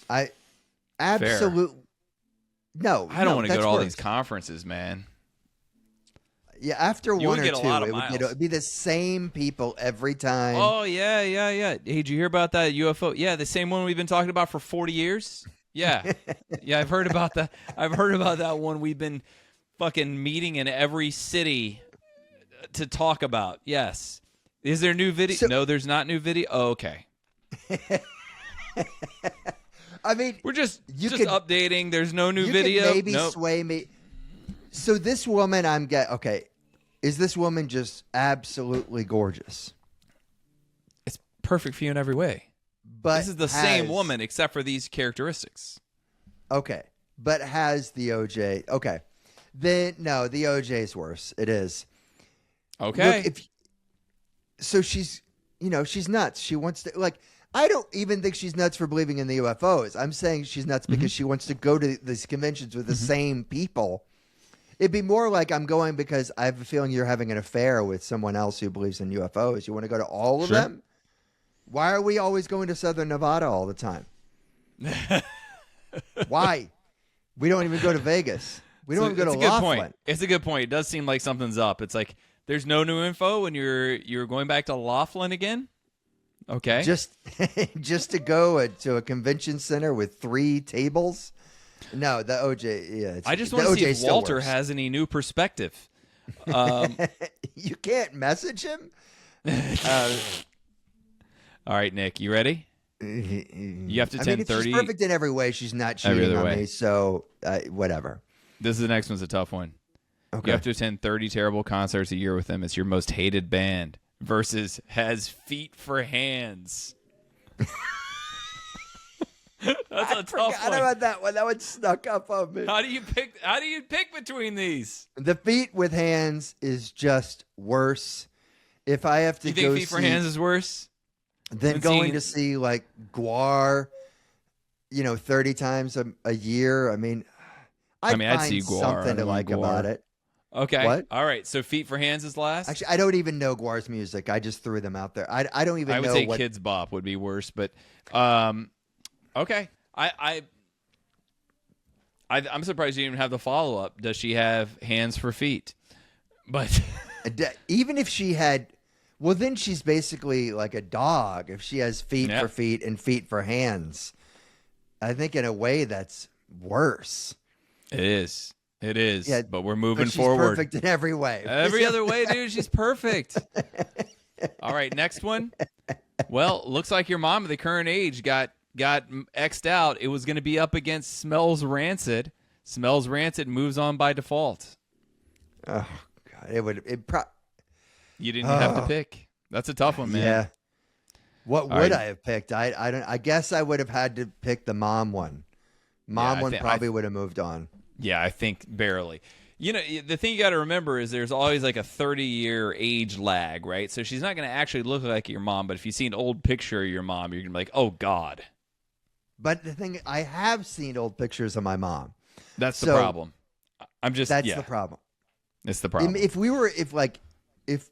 I absolutely no. I don't want to go to all worse. these conferences, man. Yeah, after You one would or get a two, lot of it miles. would be the same people every time. Oh yeah. Hey, did you hear about that UFO? Yeah, the same one we've been talking about for 40 years. Yeah, I've heard about that. I've heard about that one. We've been fucking meeting in every city to talk about. Yes. Is there new video? No, there's not new video. Oh, okay. I mean, we're just updating. There's no new video. Could maybe sway me. So this woman, okay. Is this woman just absolutely gorgeous? It's perfect for you in every way. But this is the same woman except for these characteristics. Okay, but has the OJ? Okay, then no, the OJ is worse. It is. Okay. Look, so she's nuts. She wants to I don't even think she's nuts for believing in the UFOs. I'm saying she's nuts because she wants to go to these conventions with the same people. It'd be more like I'm going because I have a feeling you're having an affair with someone else who believes in UFOs. You want to go to all of them? Why are we always going to Southern Nevada all the time? Why? We don't even go to Vegas. We don't even go to Laughlin. It's a good point. It does seem like something's up. It's like there's no new info when you're going back to Laughlin again. Okay. Just to go to a convention center with 3 tables. No, the OJ. Yeah, I just want to see if Walter has any new perspective. You can't message him. All right, Nick, you ready? You have to 10:30. She's perfect in every way. She's not cheating on me, so whatever. This is the next one's a tough one. Okay. You have to attend 30 terrible concerts a year with them. It's your most hated band versus has feet for hands. That's a tough one. I forgot about that one. That one snuck up on me. How do you pick between these? The feet with hands is just worse. If I have to you think feet for hands is worse? Than going to see like Guar, 30 times a year. I mean, I'd see Guar. Something to like Guar. About it. Okay. What? All right. So Feet for Hands is last? Actually, I don't even know Guar's music. I just threw them out there. I don't even know. I would say Kids Bop would be worse, but okay. I'm surprised you didn't have the follow-up. Does she have hands for feet? But even if she had, well, then she's basically like a dog. If she has feet for feet and feet for hands, I think in a way that's worse. It is. It is. Yeah, but we're moving she's forward. Perfect in every way. Every other way, dude. She's perfect. All right, next one. Well, looks like your mom at the current age got X'd out. It was going to be up against Smells Rancid. Smells Rancid moves on by default. Oh God, you didn't have to pick. That's a tough one, man. Yeah. What would I have picked? I guess I would have had to pick the mom one. One probably would have moved on. Yeah, I think barely. The thing you got to remember is there's always like a 30-year age lag, right? So she's not going to actually look like your mom, but if you see an old picture of your mom, you're going to be like, oh, God. But the thing, I have seen old pictures of my mom. That's the problem. That's the problem. It's the problem. If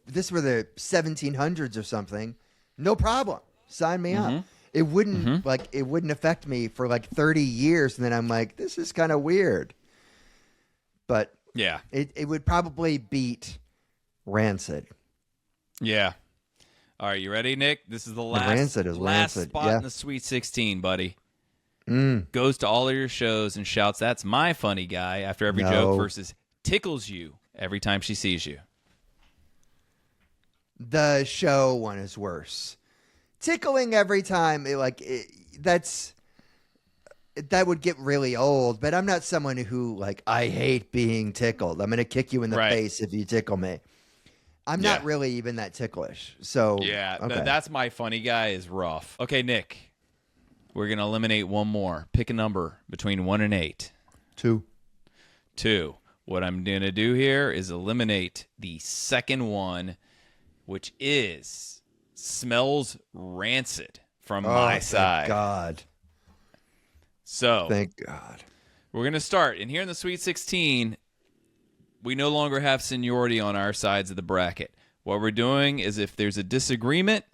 this were the 1700s or something, no problem. Sign me up. It wouldn't it wouldn't affect me for like 30 years, and then I'm like, this is kind of weird. But Yeah. it would probably beat Rancid. Yeah. All right, you ready, Nick? This is the Rancid is last Rancid, spot yeah. in the Sweet 16, buddy. Goes to all of your shows and shouts, "That's my funny guy," after every joke versus tickles you every time she sees you. The show one is worse. Tickling every time, that would get really old. But I'm not someone who like, I hate being tickled. I'm going to kick you in the face if you tickle me. I'm not really even that ticklish. So Yeah, okay. that's my funny guy is rough. Okay, Nick, we're going to eliminate one more. Pick a number between 1 and 8. 2. 2. What I'm going to do here is eliminate the second one, which is Smells Rancid from my side. Thank God. So, Thank God. we're going to start. And here in the Sweet 16, we no longer have seniority on our sides of the bracket. What we're doing is if there's a disagreement,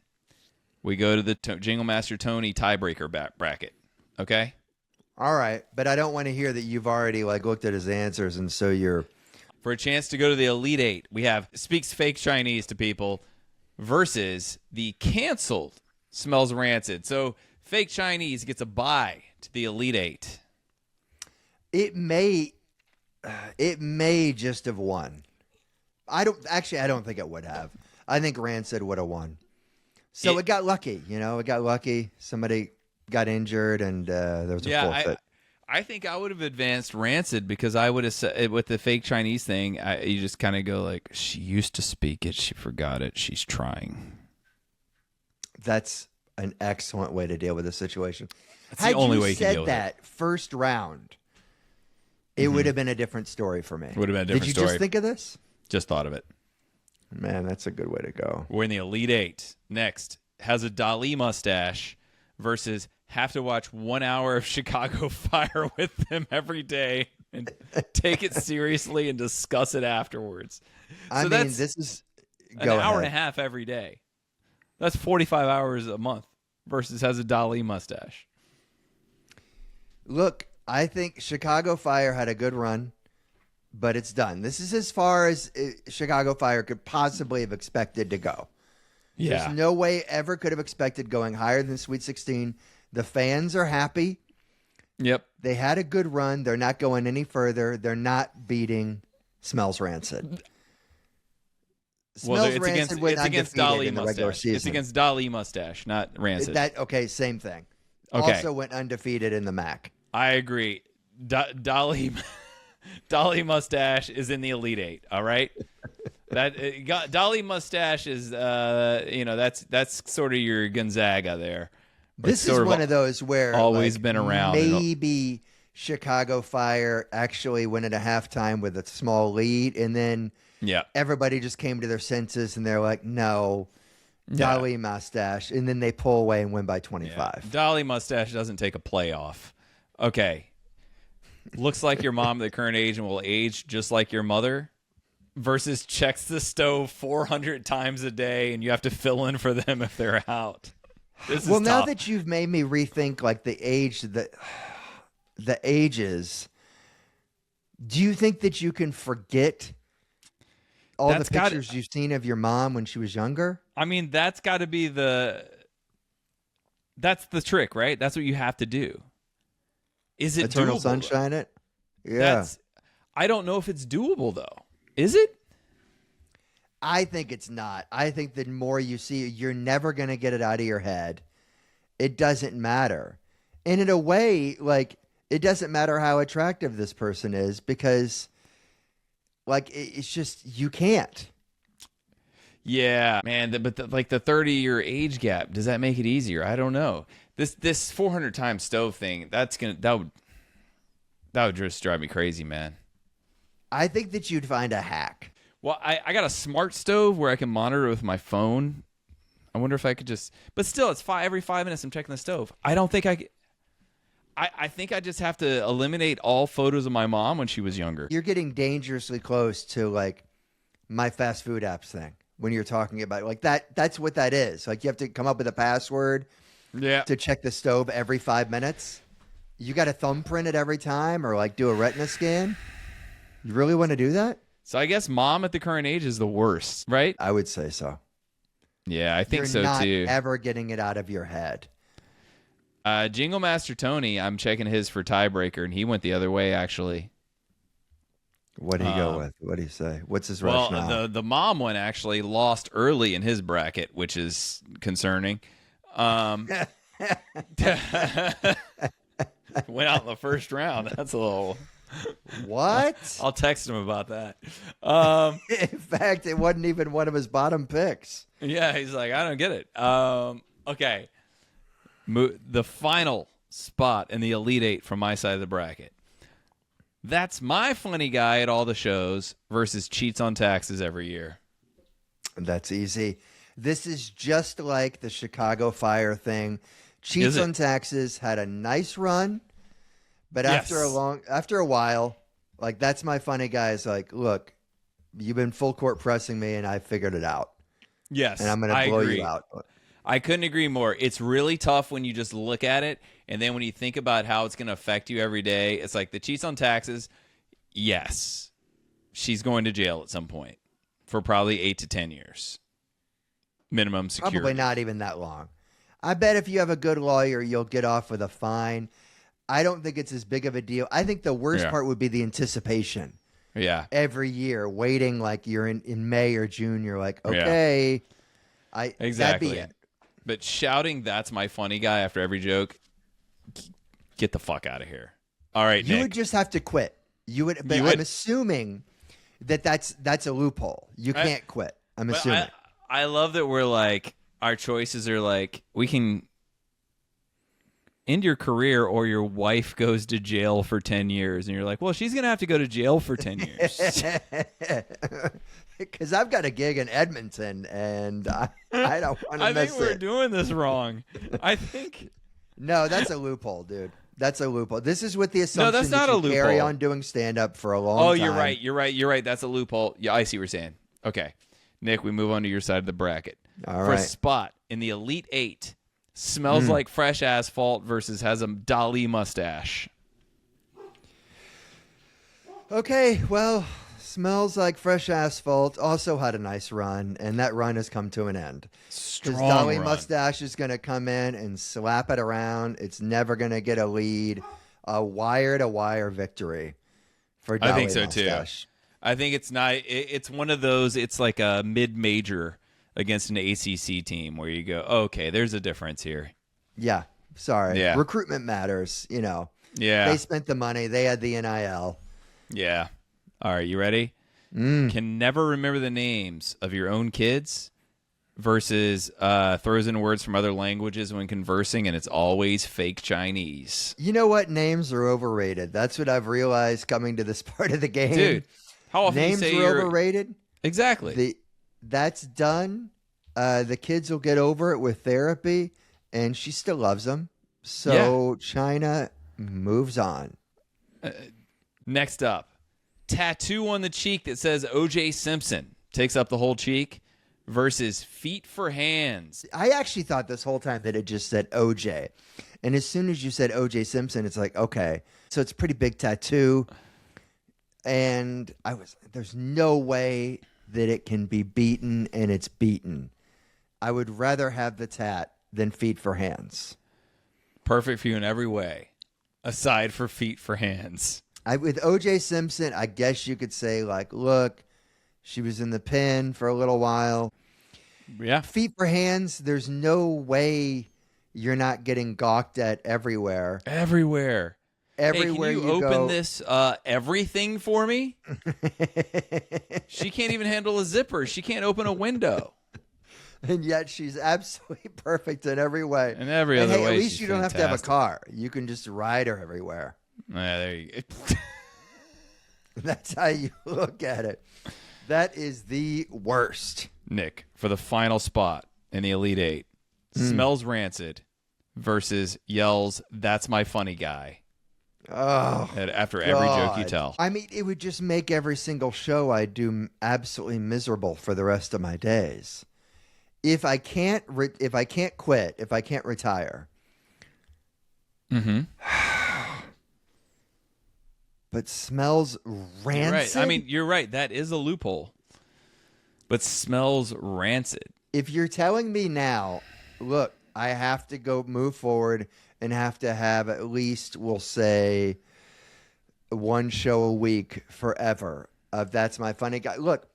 we go to the Jingle Master Tony tiebreaker bracket. Okay? All right, but I don't want to hear that you've already looked at his answers, and so you're. For a chance to go to the Elite Eight, we have Speaks Fake Chinese to People versus the canceled Smells Rancid. So Fake Chinese gets a bye to the Elite Eight. It may just have won. I don't think it would have. I think Rancid would have won. So it got lucky, It got lucky. Somebody got injured, and there was a forfeit. I think I would have advanced Rancid because I would have said with the Fake Chinese thing. You just kind of go like, she used to speak it, she forgot it, she's trying. That's an excellent way to deal with this situation. That's the only way you can deal with it. Had you said that first round, it would have been a different story for me. Would have been a different Did you story. just think of this? Just thought of it. Man, that's a good way to go. We're in the Elite Eight. Next, has a Dali mustache versus have to watch 1 hour of Chicago Fire with them every day and take it seriously and discuss it afterwards. This is an hour and a half every day. That's 45 hours a month versus has a Dali mustache. Look, I think Chicago Fire had a good run, but it's done. This is as far as Chicago Fire could possibly have expected to go. Yeah. There's no way ever could have expected going higher than Sweet 16. The fans are happy. Yep. They had a good run. They're not going any further. They're not beating Smells Rancid. Well, Smells Rancid went against undefeated Dali in the regular mustache. season. It's against Dali mustache, not Rancid. Same thing. Okay. Also went undefeated in the MAC. I agree. Dali mustache is in the Elite Eight. All right. Dali mustache is that's sort of your Gonzaga there. This is one of those where always been around. Maybe Chicago Fire actually went at a halftime with a small lead, and then everybody just came to their senses, and they're like, "No, Dali mustache," and then they pull away and win by 25. Yeah. Dali mustache doesn't take a playoff. Okay, looks like your mom at the current age and will age just like your mother. Versus checks the stove 400 times a day, and you have to fill in for them if they're out. Well, now that you've made me rethink the ages, do you think that you can forget all the pictures you've seen of your mom when she was younger? I mean, that's got to be that's the trick, right? That's what you have to do. Is it Eternal doable, Sunshine it? Yeah. I don't know if it's doable, though. Is it? I think it's not. I think the more you see, you're never going to get it out of your head. It doesn't matter. And in a way, it doesn't matter how attractive this person is because, it's just, you can't. Yeah, man. But the 30-year age gap, does that make it easier? I don't know. This 400 times stove thing, that would just drive me crazy, man. I think that you'd find a hack. Well, I got a smart stove where I can monitor with my phone. I wonder if I could just... But still, it's every 5 minutes I'm checking the stove. I don't think I think I just have to eliminate all photos of my mom when she was younger. You're getting dangerously close to, my fast food apps thing when you're talking about that. That's what that is. You have to come up with a password, Yeah. to check the stove every 5 minutes? You got to thumbprint it every time or like do a retina scan? You really want to do that? So I guess mom at the current age is the worst, right? I would say so. Yeah, I think You're so not too. ever getting it out of your head. Jingle Master Tony, I'm checking his for tiebreaker, and he went the other way, actually. What do you go with? What do you say? What's his Well, rationale? the mom one actually lost early in his bracket, which is concerning. Went out in the first round. That's a little... What? I'll text him about that. In fact, it wasn't even one of his bottom picks. Yeah, he's like, I don't get it. Okay. The final spot in the Elite Eight from my side of the bracket. That's my funny guy at all the shows versus cheats on taxes every year. That's easy. This is just like the Chicago Fire thing. Cheats on taxes had a nice run, but after a while, like that's my funny guy is like, look, you've been full court pressing me and I figured it out. Yes. And I'm going to blow you out. I couldn't agree more. It's really tough when you just look at it, and then when you think about how it's going to affect you every day, it's like the cheats on taxes, yes, she's going to jail at some point for probably 8 to 10 years. Minimum security. Probably not even that long. I bet if you have a good lawyer, you'll get off with a fine. I don't think it's as big of a deal. I think the worst part would be the anticipation. Yeah. Every year, waiting like you're in May or June, you're like, okay. Exactly. That'd be it. But shouting, that's my funny guy after every joke, get the fuck out of here. All right, You Nick. would just have to quit. I'm assuming that's a loophole. You can't quit. I'm assuming. I love that we're like, our choices are like, we can end your career or your wife goes to jail for 10 years. And you're like, well, she's going to have to go to jail for 10 years. Because I've got a gig in Edmonton, and I don't want to miss it. I think we're doing this wrong. I think... No, that's a loophole, dude. That's a loophole. This is with the assumption that's not that you a carry loophole. on doing stand-up for a long time. Oh, you're right. That's a loophole. Yeah, I see what you're saying. Okay. Nick, we move on to your side of the bracket. All for right. a spot in the Elite Eight, smells like fresh asphalt versus has a Dali mustache. Okay, well, smells like fresh asphalt. Also had a nice run, and that run has come to an end. Because Dolly Mustache is going to come in and slap it around. It's never going to get a lead. A wire-to-wire victory for Dolly I think so Mustache. too. I think it's not. It's one of those. It's like a mid-major against an ACC team where you go, okay, there's a difference here. Yeah, sorry. Yeah. Recruitment matters, Yeah. They spent the money. They had the NIL. Yeah. All right, you ready? Can never remember the names of your own kids versus throws in words from other languages when conversing, and it's always fake Chinese. You know what? Names are overrated. That's what I've realized coming to this part of the game. Dude, how often names you say are overrated? Exactly. That's done. The kids will get over it with therapy, and she still loves them. So China moves on. Next up, tattoo on the cheek that says O.J. Simpson takes up the whole cheek versus feet for hands. I actually thought this whole time that it just said OJ. And as soon as you said OJ Simpson, it's like, okay. So it's a pretty big tattoo. And there's no way that it can be beaten, and it's beaten. I would rather have the tat than feet for hands. Perfect for you in every way, aside for feet for hands. With OJ Simpson, I guess you could say, like, look, she was in the pen for a little while. Yeah. Feet for hands, there's no way you're not getting gawked at everywhere. Everywhere. Everywhere hey, can you open this everything for me? She can't even handle a zipper. She can't open a window. And yet she's absolutely perfect in every way. In every other way, at least she's you don't have to have a fantastic. car. You can just ride her everywhere. Yeah, there you go. That's how you look at it. That is the worst. Nick, for the final spot in the Elite Eight, smells rancid versus yells, "That's my funny guy." Oh, after every joke you God. tell. I mean, it would just make every single show I do absolutely miserable for the rest of my days. if I can't quit, if I can't retire. Mm-hmm. But smells rancid. You're right. I mean, you're right. That is a loophole. But smells rancid. If you're telling me now, look, I have to move forward and have to have at least, we'll say, one show a week forever. That's my funny guy. Look.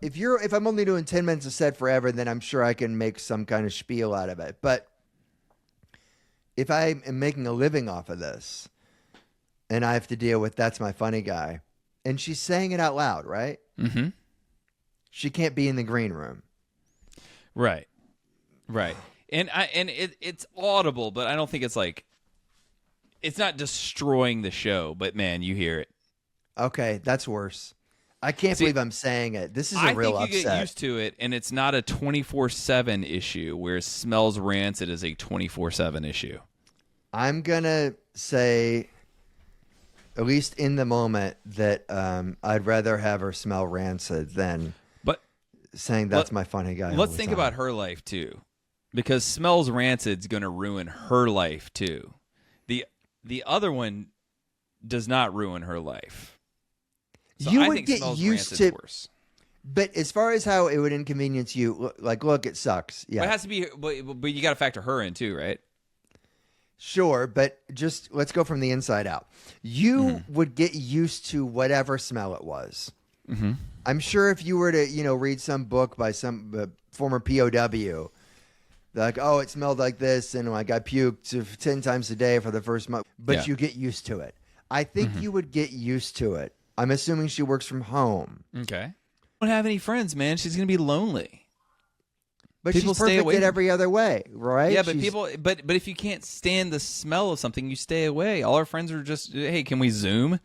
If I'm only doing 10 minutes a set forever, then I'm sure I can make some kind of spiel out of it. But if I am making a living off of this, and I have to deal with that's my funny guy, and she's saying it out loud, right? Mm-hmm. She can't be in the green room. Right. And it's audible, but I don't think it's like, it's not destroying the show, but man, you hear it. Okay, that's worse. I can't believe I'm saying it. This is a real upset. I think you get used to it, and it's not a 24/7 issue, where smells rancid is a 24/7 issue. I'm going to say, at least in the moment, that I'd rather have her smell rancid than saying that's my funny guy. Let's think about her life, too, because smells rancid's going to ruin her life, too. The other one does not ruin her life. So you I would think get smells used rancid's to, worse. but as far as how it would inconvenience you, look, it sucks. Yeah, but it has to be. But you got to factor her in too, right? Sure, but just let's go from the inside out. You would get used to whatever smell it was. Mm-hmm. I'm sure if you were to, read some book by some former POW, like, oh, it smelled like this, and like I puked 10 times a day for the first month. But you get used to it. I think you would get used to it. I'm assuming she works from home. Okay. Don't have any friends, man. She's gonna be lonely. But people she's perfect away in every other way, right? Yeah, but but if you can't stand the smell of something, you stay away. All our friends are just, hey, can we Zoom?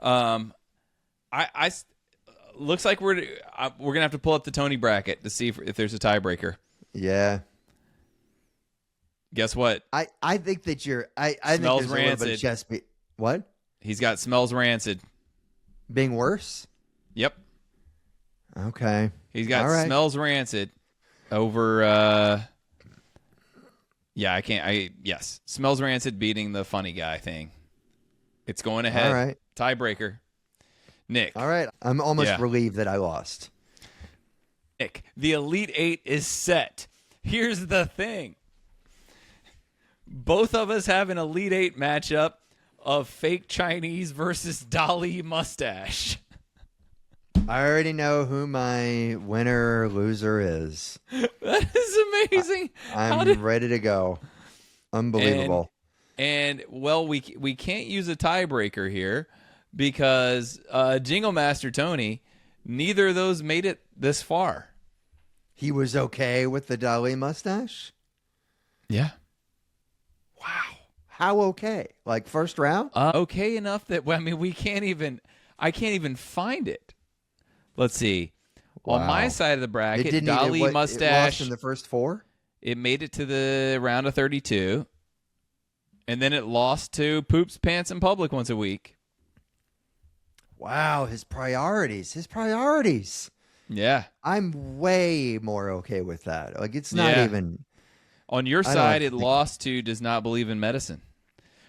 I looks like we're gonna have to pull up the Tony bracket to see if there's a tiebreaker. Yeah. Guess what? I think that I think Smells there's a little bit of rancid. chest what? He's got smells rancid. Being worse? Yep. Okay. He's got All right. smells rancid over yes. Smells rancid beating the funny guy thing. It's going ahead. All right. Tiebreaker. Nick. All right. I'm almost relieved that I lost. Nick, the Elite Eight is set. Here's the thing. Both of us have an Elite Eight matchup of fake Chinese versus Dolly Mustache. I already know who my winner or loser is. That is amazing. I'm ready to go. Unbelievable. And well, we can't use a tiebreaker here because Jingle Master Tony, neither of those made it this far. He was okay with the Dolly mustache? Yeah. Wow. How okay? Like first round? Okay enough that I can't even find it. Let's see. Wow. On my side of the bracket, Dolly It Mustache. lost in the first four? It made it to the round of 32. And then it lost to Poops Pants in Public once a week. Wow, his priorities. Yeah. I'm way more okay with that. Like it's not even. On your side, it lost to Does Not Believe in Medicine.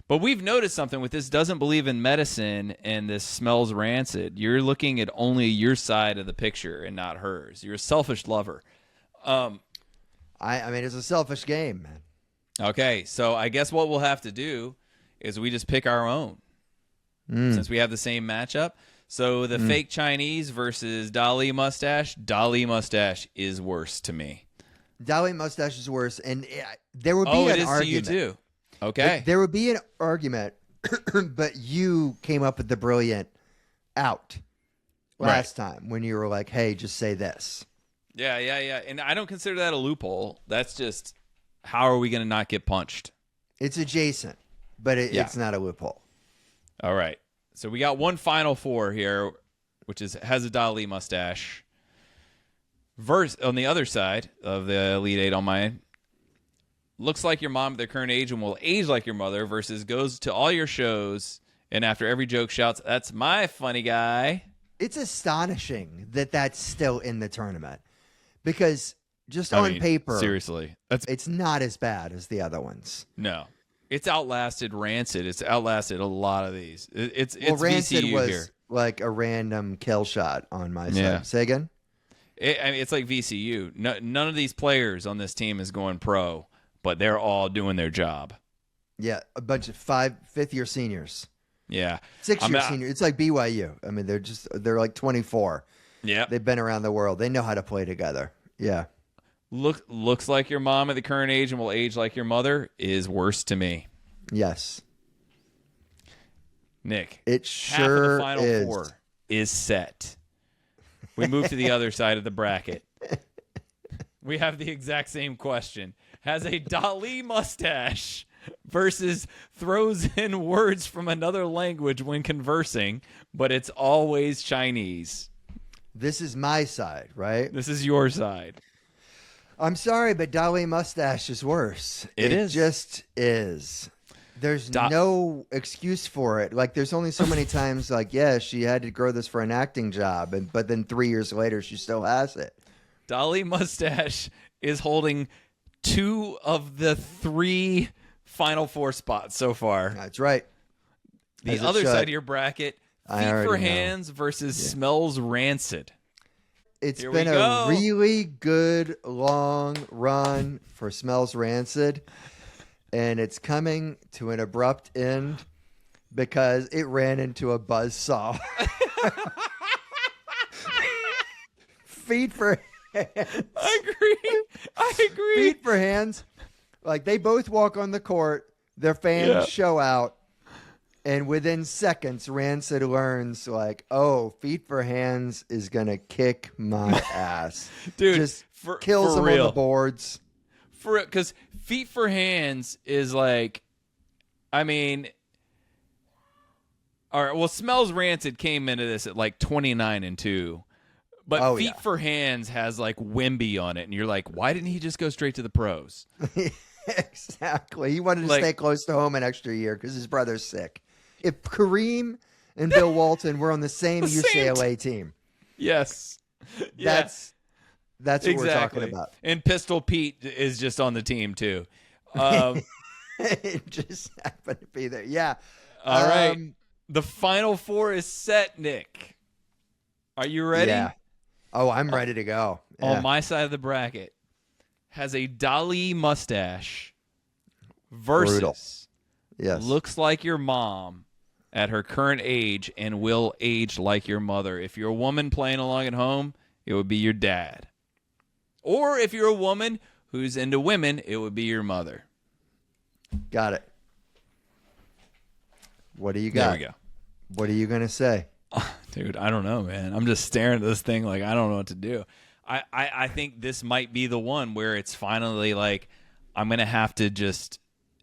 But we've noticed something with this Doesn't Believe in Medicine and this Smells Rancid. You're looking at only your side of the picture and not hers. You're a selfish lover. I mean, it's a selfish game, man. Okay, so I guess what we'll have to do is we just pick our own since we have the same matchup. So the fake Chinese versus Dolly Mustache. Dolly Mustache is worse to me. Dolly mustache is worse, and there would be Oh, it an is argument. to you too. Okay. There would be an argument, but you came up with the brilliant out last time when you were like, hey, just say this. Yeah. And I don't consider that a loophole. That's just, how are we going to not get punched? It's adjacent, but it's not a loophole. All right. So we got one final four here, which has a Dolly Mustache. Verse on the other side of the Elite Eight on mine. Looks like your mom at their current age and will age like your mother versus goes to all your shows and after every joke shouts, "That's my funny guy." It's astonishing that that's still in the tournament because Just I on mean, paper, seriously, it's not as bad as the other ones. no. It's outlasted Rancid. It's outlasted a lot of these. It's Rancid VCU was here. like a random kill shot on my Yeah. side. Say again? I mean, it's like VCU. None of these players on this team is going pro, but they're all doing their job. Yeah, a bunch of fifth-year seniors. Yeah. 6-year seniors. It's like BYU. I mean, they're like 24. Yeah. They've been around the world. They know how to play together. Yeah. Looks like your mom at the current age and will age like your mother is worse to me. Yes. Nick, It half of sure the Final is. Four is set. We move to the other side of the bracket. We have the exact same question. Has a Dali mustache versus throws in words from another language when conversing, but it's always Chinese. This is my side, right? This is your side. I'm sorry, but Dali mustache is worse. It is. Just is. There's no excuse for it. Like, there's only so many times, like, yeah, she had to grow this for an acting job, but then 3 years later, she still has it. Dali mustache is holding 2 of the 3 Final Four spots so far. That's right. The As it other should. side of your bracket, I Feet for already know. Hands versus Smells Rancid. It's Here been we a go. really good long run for Smells Rancid, and it's coming to an abrupt end because it ran into a buzzsaw. Feet for Hands. I agree. Feet for Hands. Like, they both walk on the court, their fans show out, and within seconds, Rancid learns, like, oh, Feet for Hands is going to kick my ass. Dude, just for kills them real. on the boards. Because Feet for Hands is like, I mean, all right. Well, Smells Rancid came into this at like 29-2, but Oh, Feet yeah. for Hands has like Wemby on it, and you're like, why didn't he just go straight to the pros? Exactly. He wanted to Like- stay close to home an extra year because his brother's sick. If Kareem and Bill Walton were on the same The same UCLA team, Yes, Yeah. that's what we're talking about. And Pistol Pete is just on the team too. It just happened to be there. Yeah. All right. The Final Four is set, Nick. Are you ready? Yeah. Oh, I'm ready to go. Yeah. On my side of the bracket, has a Dali mustache versus Brutal. Yes. looks like your mom at her current age and will age like your mother. If you're a woman playing along at home, it would be your dad. Or if you're a woman who's into women, it would be your mother. Got it. What do you got? There we go. What are you going to say? Dude, I don't know, man. I'm just staring at this thing like I don't know what to do. I think this might be the one where it's finally like I'm going to have to just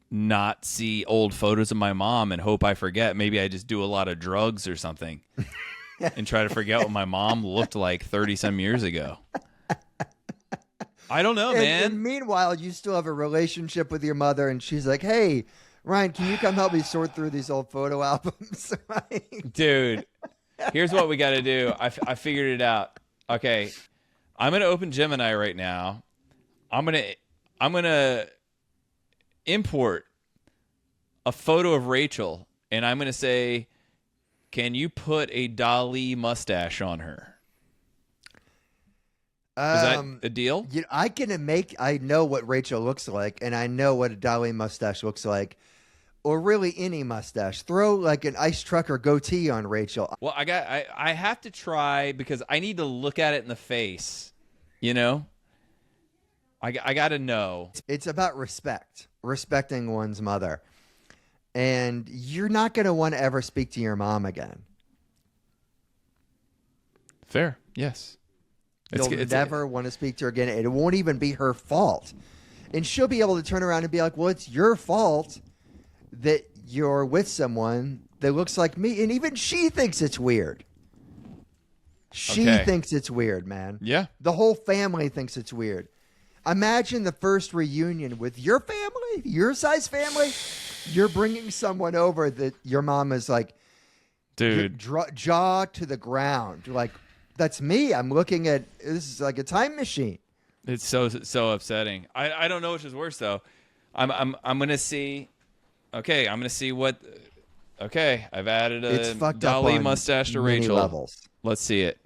not see old photos of my mom and hope I forget. Maybe I just do a lot of drugs or something and try to forget what my mom looked like 30-some years ago. I don't know, man. And meanwhile, you still have a relationship with your mother, and she's like, hey, Ryan, can you come help me sort through these old photo albums? Dude, here's what we got to do. I figured it out. Okay, I'm gonna open Gemini right now. I'm gonna import a photo of Rachel, and I'm gonna say, "Can you put a Dali mustache on her?" Is that a deal? I know what Rachel looks like, and I know what a Dali mustache looks like, or really any mustache. Throw like an ice truck or goatee on Rachel. Well, I have to try because I need to look at it in the face. You know, I got to know. It's about respecting one's mother, and you're not going to want to ever speak to your mom again. Fair, yes. You'll never want to speak to her again. It won't even be her fault. And she'll be able to turn around and be like, well, it's your fault that you're with someone that looks like me. And even she thinks it's weird. She Okay. thinks it's weird, man. Yeah. The whole family thinks it's weird. Imagine the first reunion with your family, your size family. You're bringing someone over that your mom is like, Dude. jaw to the ground. Like, that's me. I'm looking at, this is like a time machine. It's so upsetting. I don't know which is worse though. I'm gonna see. Okay, I'm gonna see what. Okay, I've added It's a fucked up Dolly on mustache to many Rachel. levels. Let's see it.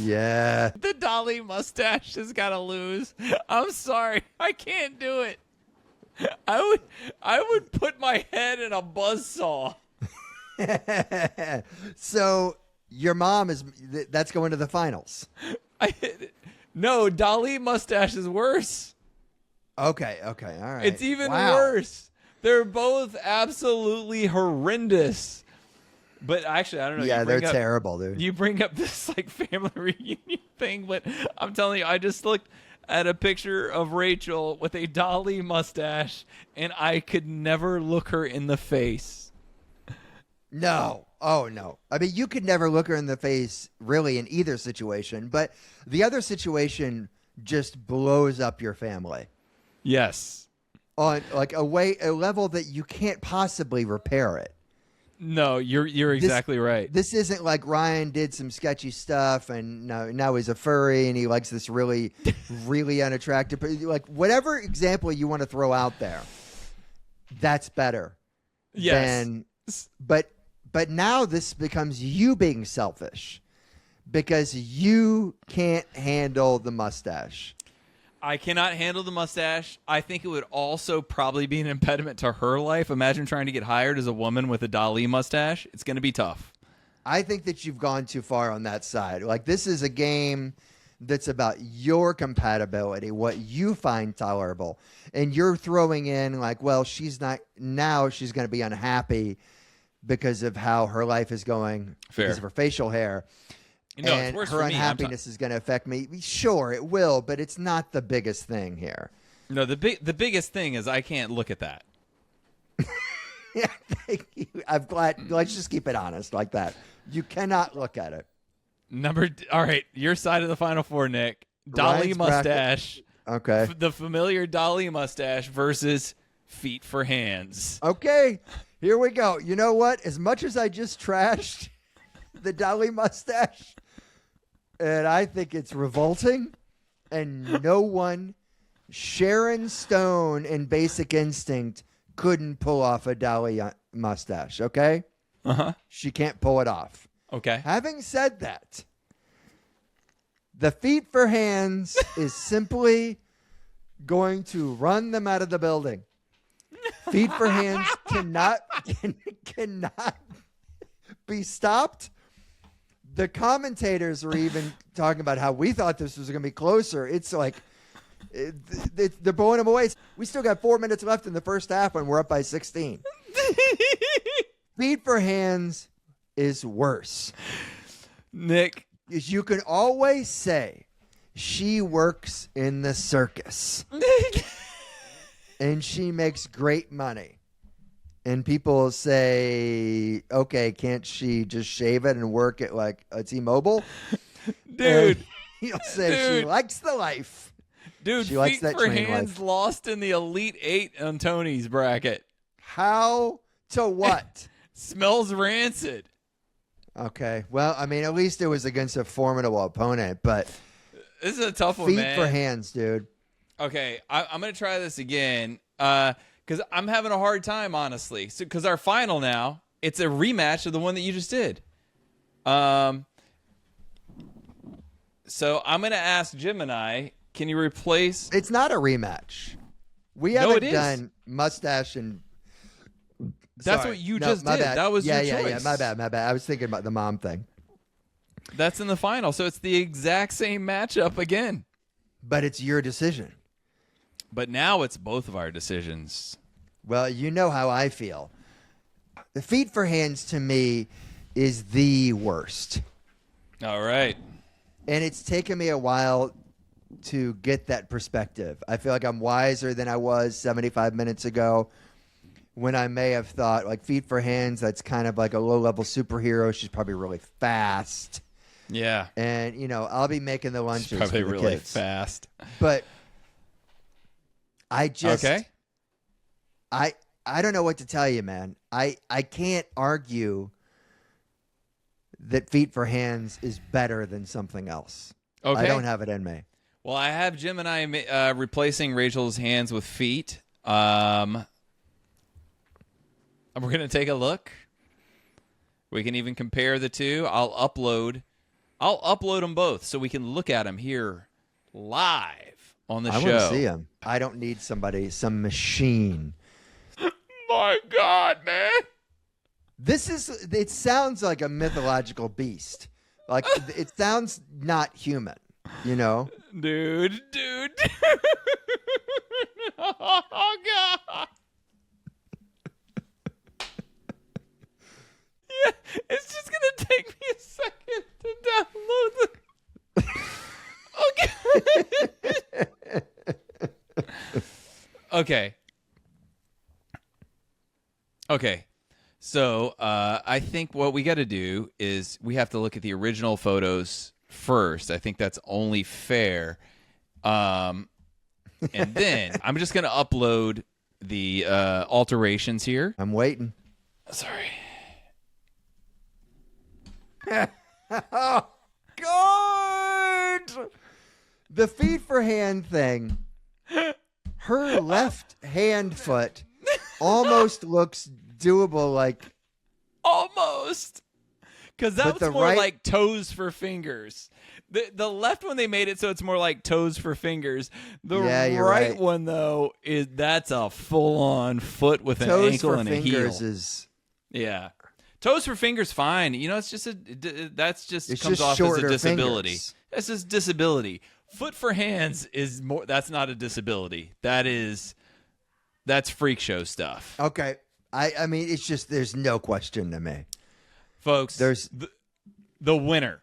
Yeah. The Dolly mustache has got to lose. I'm sorry, I can't do it. I would put my head in a buzzsaw. So your mom that's going to the finals. No, Dolly mustache is worse. Okay, all right. It's even Wow. worse. They're both absolutely horrendous. But actually, I don't know. Yeah, they're up, terrible, dude. You bring up this like family reunion thing, but I'm telling you, I just looked at a picture of Rachel with a Dolly mustache, and I could never look her in the face. No. Oh, no. I mean, you could never look her in the face, really, in either situation. But the other situation just blows up your family Yes. on like a level that you can't possibly repair it. No, you're exactly right. This isn't like Ryan did some sketchy stuff and now he's a furry and he likes this really, really unattractive. Like whatever example you want to throw out there, that's better. Yes. But now this becomes you being selfish because you can't handle the mustache. I cannot handle the mustache. I think it would also probably be an impediment to her life. Imagine trying to get hired as a woman with a Dali mustache. It's going to be tough. I think that you've gone too far on that side. Like, this is a game that's about your compatibility, what you find tolerable. And you're throwing in, like, well, she's going to be unhappy because of how her life is going, because of her facial hair. No, and it's worse her for me. unhappiness is going to affect me. Sure, it will, but it's not the biggest thing here. No, the biggest thing is I can't look at that. Yeah, thank you. I'm glad. Let's just keep it honest like that. You cannot look at it. All right, your side of the Final Four, Nick. Dolly Ryan's mustache. Okay. The familiar Dolly mustache versus feet for hands. Okay, here we go. You know what? As much as I just trashed the Dolly mustache, and I think it's revolting, and no one, Sharon Stone in Basic Instinct, couldn't pull off a Dolly mustache, okay? Uh-huh. She can't pull it off. Okay. Having said that, the feet for hands is simply going to run them out of the building. Feet for hands cannot be stopped. The commentators were even talking about how we thought this was going to be closer. It's like they're blowing them away. We still got 4 minutes left in the first half and we're up by 16. Feet for hands is worse. Nick. Is you can always say she works in the circus and she makes great money. And people will say, okay, can't she just shave it and work at like a T-Mobile? Dude. He'll say she likes the life. Dude, she likes feet that for train hands life. Lost in the Elite Eight on Tony's bracket. How to what? Smells rancid. Okay. Well, I mean, at least it was against a formidable opponent, but This is a tough one, feet man. for hands, dude. Okay, I'm going to try this again because I'm having a hard time, honestly. Because our final now, it's a rematch of the one that you just did. So I'm going to ask Gemini, can you replace... It's not a rematch. We No, haven't it is. done mustache and... That's Sorry. what you No, just my did. bad. That was yeah, your choice. Yeah, my bad. I was thinking about the mom thing. That's in the final, so it's the exact same matchup again. But it's your decision. But now it's both of our decisions. Well, you know how I feel. The feet for hands to me is the worst. All right. And it's taken me a while to get that perspective. I feel like I'm wiser than I was 75 minutes ago when I may have thought, like, feet for hands, that's kind of like a low-level superhero. She's probably really fast. Yeah. And, you know, I'll be making the lunches It's probably for the really kids. fast. But I just... Okay. I I don't know what to tell you, man. I can't argue that Feet for Hands is better than something else. Okay. I don't have it in me. Well, I have Jim and I replacing Rachel's hands with feet. We're going to take a look. We can even compare the two. I'll upload them both so we can look at them here live on the show. I want to see them. I don't need some machine. My God, man. It sounds like a mythological beast. Like, it sounds not human, you know? Dude. Oh, God. Yeah, it's just going to take me a second to download the... Okay. So I think what we got to do is we have to look at the original photos first. I think that's only fair. And then I'm just going to upload the alterations here. I'm waiting. Sorry. Oh, God! The Feet for Hand thing. Her left hand foot almost looks doable, like Almost. Because that But was the more right- like toes for fingers. The left one, they made it so it's more like toes for fingers. The Yeah, you're right right. one, though, that's a full-on foot with an toes ankle for and a heel. fingers is Yeah. Toes for fingers, fine. You know, it's just It's comes just off as shorter a disability. fingers. That's just disability. Foot for hands is more. That's not a disability. That's freak show stuff, okay. I mean, it's just there's no question to me. folks. There's the winner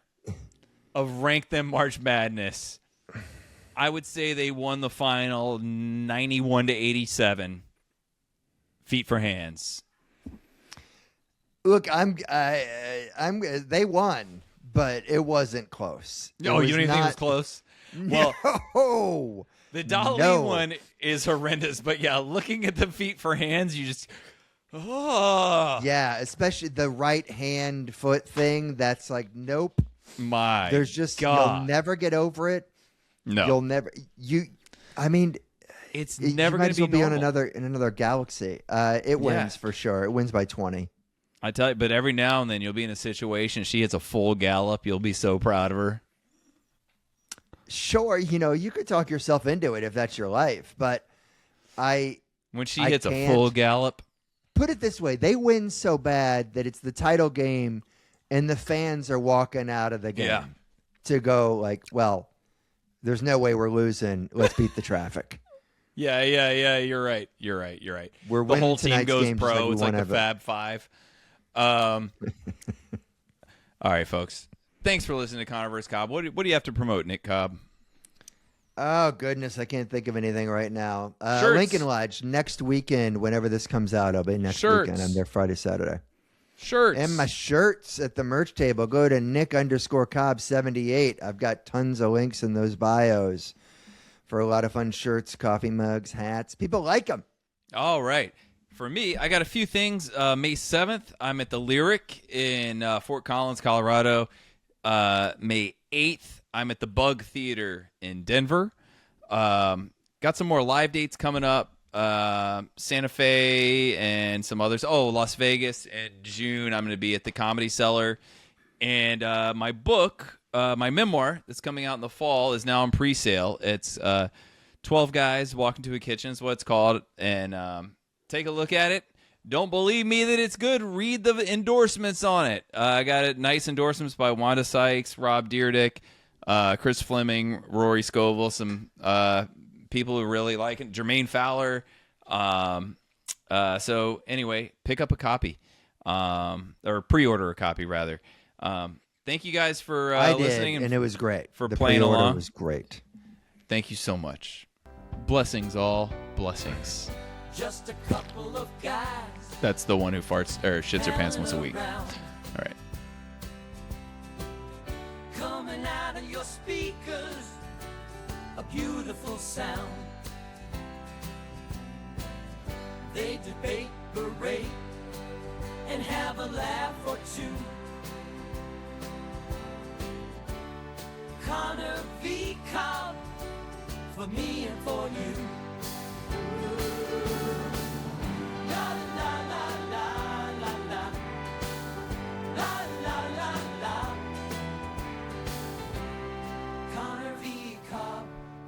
of Rank Them March Madness. I would say they won the final 91-87. Feet for hands. look. They won, but it wasn't close. No, you don't even think it was close? Well, No. the Dolly No. one is horrendous, but yeah, looking at the feet for hands, you just, oh, Yeah, especially the right hand foot thing. That's like, nope. my There's just God. you'll never get over it. No, You'll never. I mean, it's you never might going as to well be be on normal. another galaxy. It wins for sure. It wins by 20. I tell you, but every now and then you'll be in a situation. She hits a full gallop. You'll be so proud of her. Sure, you could talk yourself into it if that's your life, but When she hits a can't. full gallop, put it this way: they win so bad that it's the title game, and the fans are walking out of the game Yeah. to go like, well, there's no way we're losing. Let's beat the traffic. yeah. You're right. We're The winning whole team tonight's goes game just pro. like we It's like won the ever. Fab Five. All right, folks. Thanks for listening to Conner vs. Cobb. What do you have to promote, Nick Cobb? Oh, goodness. I can't think of anything right now. Shirts. Lincoln Lodge next weekend, whenever this comes out. I'll be next Shirts. weekend. I'm there Friday, Saturday. Shirts. And my shirts at the merch table. Go to Nick_Cobb78. I've got tons of links in those bios for a lot of fun shirts, coffee mugs, hats. People like them. All right. For me, I got a few things. May 7th, I'm at the Lyric in Fort Collins, Colorado. May 8th, I'm at the Bug Theater in Denver. Got some more live dates coming up. Santa Fe and some others. Oh, Las Vegas in June. I'm going to be at the Comedy Cellar. And my book, my memoir that's coming out in the fall is now on pre-sale. It's 12 Guys Walk Into a Kitchen is what it's called. And take a look at it. Don't believe me that it's good. Read the endorsements on it. I got it. Nice endorsements by Wanda Sykes, Rob Dyrdek, Chris Fleming, Rory Scovel, some people who really like it. Jermaine Fowler. So anyway, pick up a copy, or pre-order a copy rather. Thank you guys for I did, listening and it was great. for the playing pre-order along. was great. Thank you so much. Blessings, all blessings. Just a couple of guys. That's the one who farts or shits her pants once a week. All right. Coming out of your speakers, a beautiful sound. They debate collaborate and have a laugh or two. Conner v. Cobb, for me and for you. La la la la la la la la la la. Conner v. Cobb,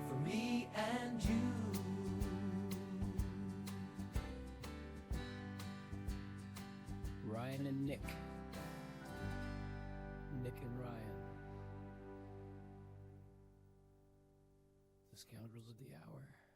for me and you. Ryan and Nick. Nick and Ryan. The Scoundrels of the Hour.